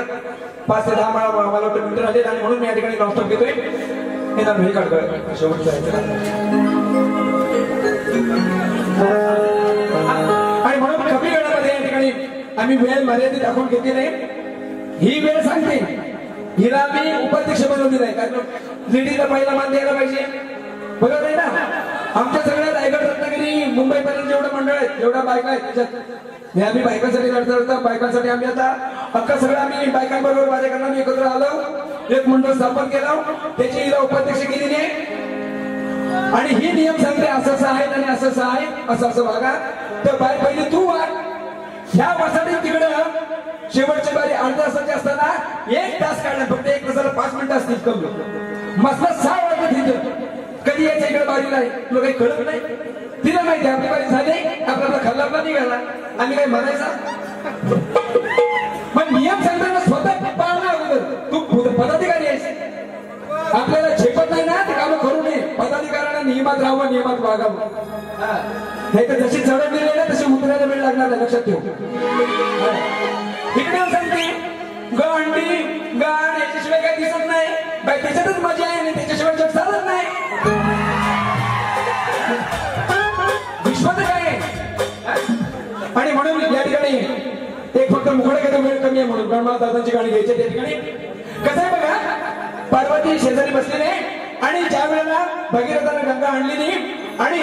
करत 5 ते 10 मला वाटतं मिनिटं आले आणि म्हणून मी या ठिकाणी नॉनस्टॉप घेतोय. हे ना नाही काढतोय शेवटचं आणि म्हणून कमी वेळामध्ये या ठिकाणी आम्ही वेळ मर्यादित दाखवून घेतली नाही. ही वेळ सांगते हिला मी उपाध्यक्ष बनवली नाही कारण लेडीजला पहिला मान द्यायला पाहिजे बरोबर आहे ना. आमच्या सगळ्या रायगड रत्नागिरी मुंबईपर्यंत जेवढं मंडळ आहेत जेवढ्या बायका आहेत त्याच्यात हे आम्ही बायकांसाठी लढता बायकांसाठी आम्ही आता अख्खा सगळं आम्ही बायकांबरोबर कार्यक्रम एकत्र आलो एक मंडळ स्थापन केलं त्याची हिला उपाध्यक्ष केलेली आहे. आणि ही नियम सांगते असं आहेत आणि असं आहे असं वागा तर बाय पहिले तू वाग. ह्या वासाठी तिकडं शेवटची बारी अर्ध्या तासाची असताना 1 तास काढला फक्त 1 तासाला 5 मिनिटं असतील कमी मसला 6 वाजता तिथं कधी यायचं इकडे बारीला आहे तुला काही कळत नाही. तिला माहिती आपली बारी झाली आपल्याला खल्लापला निघाला आम्ही काही म्हणायचा. पण नियम सांगताना स्वतः पाळणं अगोदर तू पदाधिकारी आहेस आपल्याला झेपत नाही ना ते कामं करू नये. पदाधिकाऱ्यांना नियमात राहावं नियमात वागावं नाही तर जशी चढवलेली आहे ना तशी उतरायला वेळ लागणार आहे लक्षात ठेव. इकडे सांगते गंडी गाण याच्याशिवाय काही दिसत नाही बाई त्याच्यातच मजा आहे आणि त्याच्याशिवाय जग चालत नाही. विश्वास काय आणि म्हणून या ठिकाणी एक फक्त मुखडे घेतो वेळ कमी आहे म्हणून कारण मला दादांची गाणी घ्यायची त्या ठिकाणी कसं आहे बघा पार्वती शेजारी बसलेली आणि ज्या वेळेला भगीरथाने गंगा आणली नाही आणि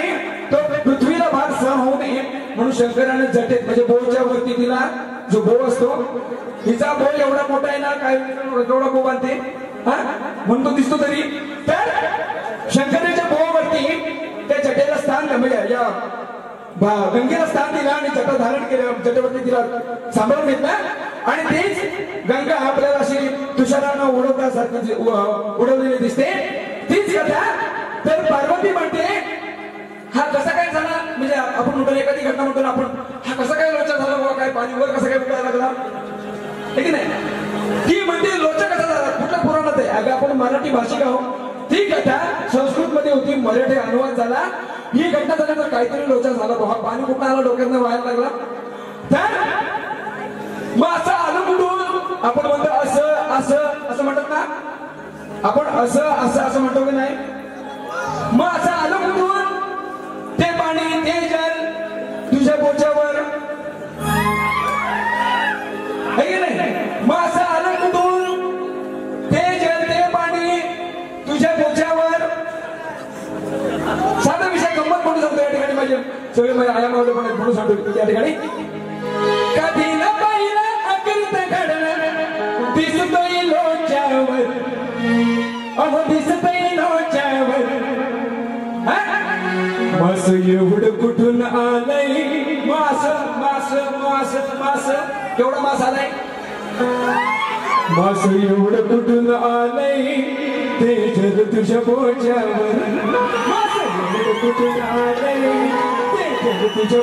तो पृथ्वीला भार सहन होऊ नये म्हणून शंकराने जटेत म्हणजे बोळच्या वरती तिला जो बोळ असतो तिचा बोळ एवढा मोठा आहे ना काय एवढा बोळ बांधते म्हणून तो दिसतो तरी तर शंकराच्या बोळावरती त्या जटेला स्थान म्हणजे या गंगेला स्थान दिलं आणि जटा धारण केलं जटेवरती तिला सांभाळून घेतलं आणि तेच गंगा आपल्याला अशी तुषारानं उडवल्यासारखं उडवलेली दिसते. तीच कथा तर पार्वती म्हणते हा कसा काय झाला म्हणजे आपण म्हणतो एखादी घटना म्हणतो ना आपण हा कसा काय लोचा झाला बाबा काय पाणी वर कसा काय उडायला लागला हे की नाही. ती म्हणते लोचा कसा झाला कुठल्या पुराणात आहे अगं आपण मराठी भाषिक आहोत. ती कथा संस्कृत मध्ये होती मराठी अनुवाद झाला. ही घटना झाल्यानंतर काहीतरी लोचा झाला बाबा पाणी कुठं आला डोक्यातनं व्हायला लागला तर मग असं आलं कुठून आपण म्हणतो असं असं असं म्हणतात ना आपण असं असं असं म्हणतो की नाही. मग असं आलं कुठून ते पाणी ते जल तुझ्या बोच्यावर नाही. मग असं आलं कुठून ते जल ते पाणी तुझ्या बोच्यावर. साधा विषय गंमत म्हणून सांगतो या ठिकाणी माझे सगळे माझे आया मावले पण म्हणून सांगतो या ठिकाणी कधी न पाहिलं अकृत घडलं दिसतोय लोच्यावर अहो दिसतोय लोच्यावर. मास एवढं कुठून आलंय मास मास मास मास केवढा मास आलाय मास एवढं कुठून आलंय ते जल तुझ्या बोच्यावर. मास एवढं कुठून आलंय ते जल तुझ्या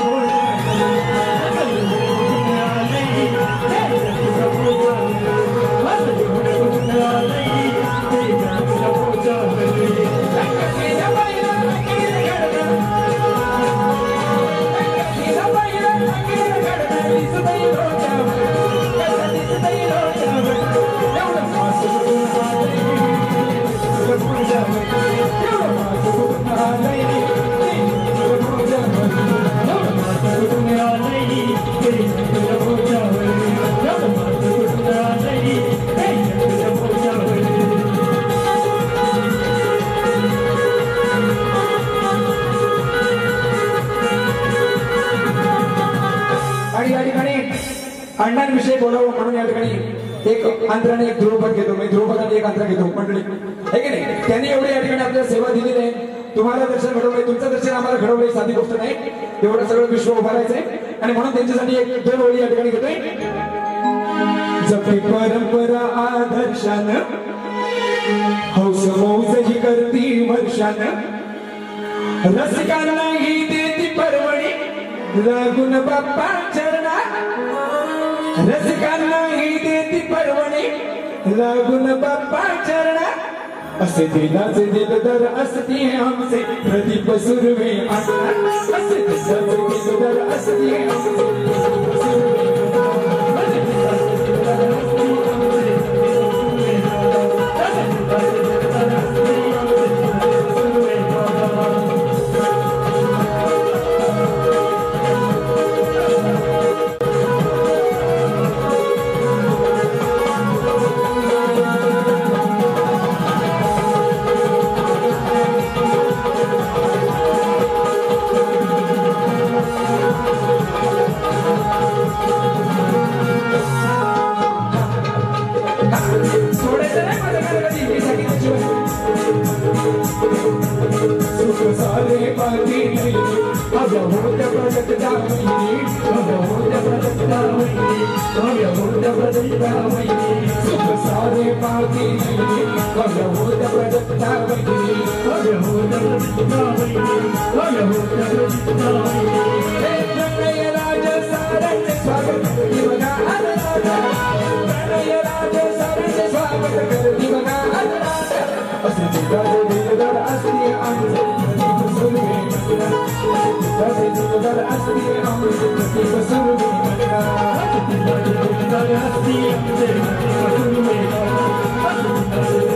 अण्णांविषयी बोलावं म्हणून या ठिकाणी एक अंतराने एक ध्रुवपद घेतो मी ध्रुवपदाने एक अंतर घेतो मंडळी आहे की नाही. त्यांनी एवढी या ठिकाणी आपल्याला सेवा दिलेली आहे. तुम्हाला दर्शन घडवलंय तुमचं दर्शन आम्हाला घडवलंय साधी गोष्ट नाही. एवढं सगळं विश्व उभारायचंय आणि म्हणून त्यांच्यासाठी एक 2 ओळी या ठिकाणी घेतोय. जपी परंपरा आदर्शानं हौस मौज ही करती वर्षानं रसिकांना ही देती परवणी लागून बाप्पा चरणा. रसिकांना ही देती परवणी लागून बाप्पा चरणा. असे दिलाचे दिलदार असती आमचे प्रदीप सुरवे अण्णा. असे दिलाचे दिलदार असती आमचे प्रदीप सुरवे प्रदत्ता वैरी सुख सारे पावती नहीं भगवत प्रदत्ता वैरी भगवत प्रदत्ता वैरी भगवत प्रदत्ता वैरी प्रणय राज सारंग स्वागत करती बघा अनुराधा प्रणय राज सारंग स्वागत करती बघा अनुराधा असे जिगाचे दिलदार असते आमचे प्रतीक सुरवे मंदिरा असे दिलदार असते आमचे प्रतीक सुरवे मंदिरा दिलदार असते आमचे प्रतीक सुरवे दिलदार असते आमचे प्रतीक सुरवे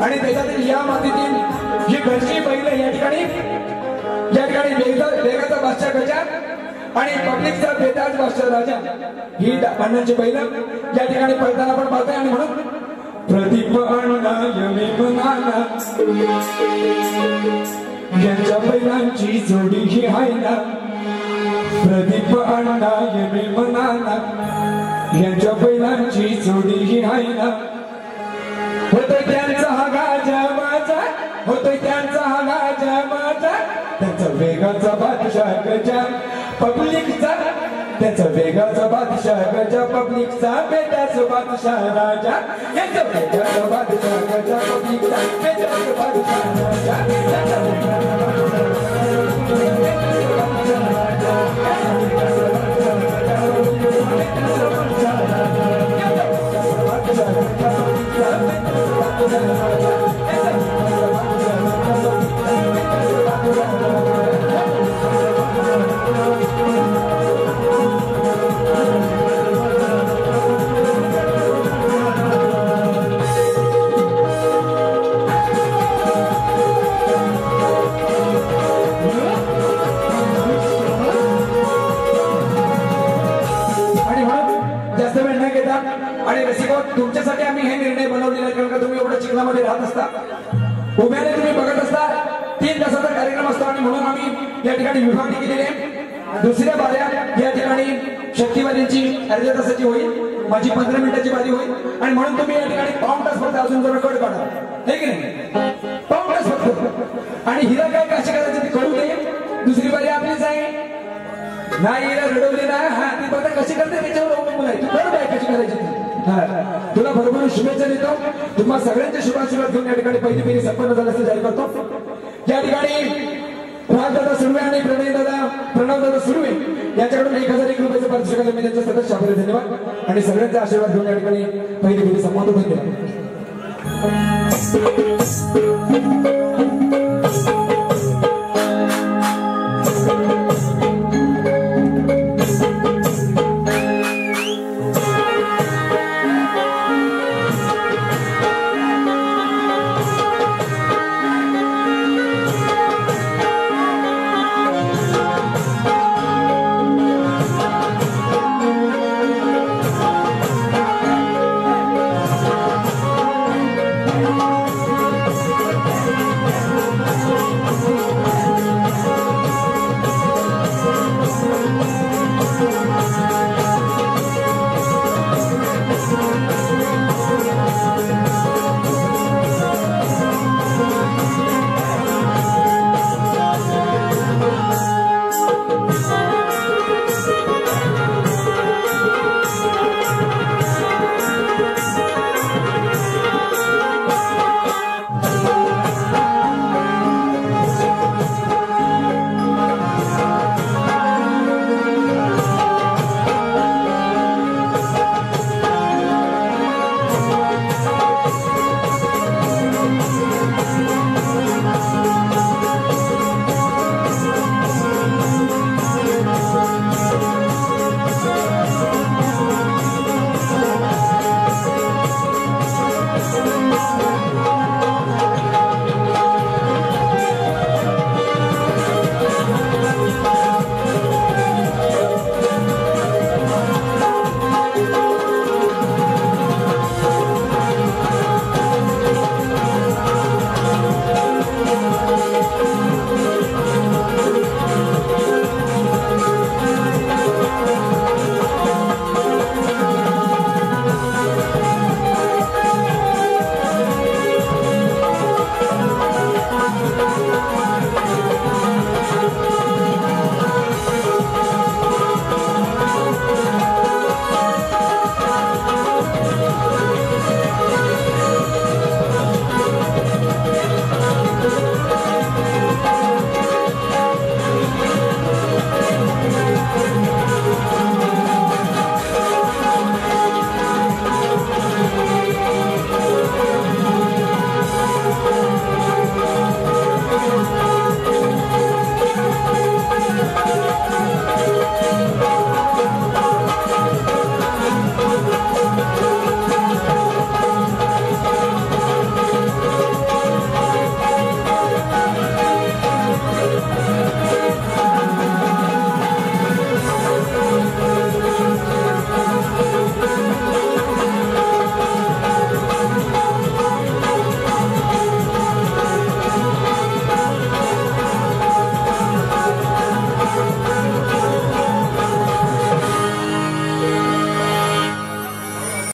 आणि त्याच्यातील या मातीतील जी घरची बैल या ठिकाणी वेगाचा बादशाह गजा आणि पब्लिकचा बेताज बादशाह राजा ही पांढऱ्यांची बैल या ठिकाणी पळताना आपण पाहतोय आणि म्हणून प्रदीप अण्णा विमाना यांच्या बैलांची जोडी ही आहे ना प्रदीप अण्णा विमाना यांच्या बैलांची जोडी ही आहे ना होतोय त्यांचा हा गाजा माझा होतोय त्यांचा हा गाजा माझा त्यांचा वेगाचा बादशाह गजा पब्लिकचा त्याचा वेगाचा बादशाह गजा पब्लिकचा बेटाचा बादशाह राजा यांचा वेगाचा बादशाह गजा पब्लिकचा बेटाचा बादशाह राजा त्यांचा वेगाचा आणि रसिको तुमच्यासाठी आम्ही हे निर्णय बनवलेला कारण का तुम्ही एवढ्या चिखलामध्ये राहत असता उभ्याने तुम्ही बघत असता 3 तासाचा कार्यक्रम असतो आणि म्हणून आम्ही या ठिकाणी विभागणी केलेली आहे दुसऱ्या बाऱ्या या ठिकाणी शक्तीवादींची अर्ध्या तासाची होईल माझी 15 मिनिटाची बारी होईल आणि म्हणून तुम्ही या ठिकाणी पाऊण तास फक्त अजून जरा कड काढा हे की नाही पाऊण तास फक्त आणि हिला काय कशी करायची ती कळू दे दुसरी बारी आपलीच आहे नाही हिला रडवली ना हा ती बघा कशी करते त्याच्यावर अवलंबून आहे तू कर बाय कशी करायची ती तुला भरपूर शुभेच्छा देतो तुम्हा सगळ्यांच्या शुभाशीर्वाद घेऊन या ठिकाणी पहिली फेरी संपन्न झाल्याचं जाहीर करतो या ठिकाणी राजदादा सुर्वे आणि प्रणवदादा सुर्वे यांच्याकडून 1001 रुपयाचं पारितोषिक मी त्यांच्या सतत आभारी धन्यवाद आणि सगळ्यांचा आशीर्वाद घेऊन या ठिकाणी पहिली फेरी संपन्न धन्यवाद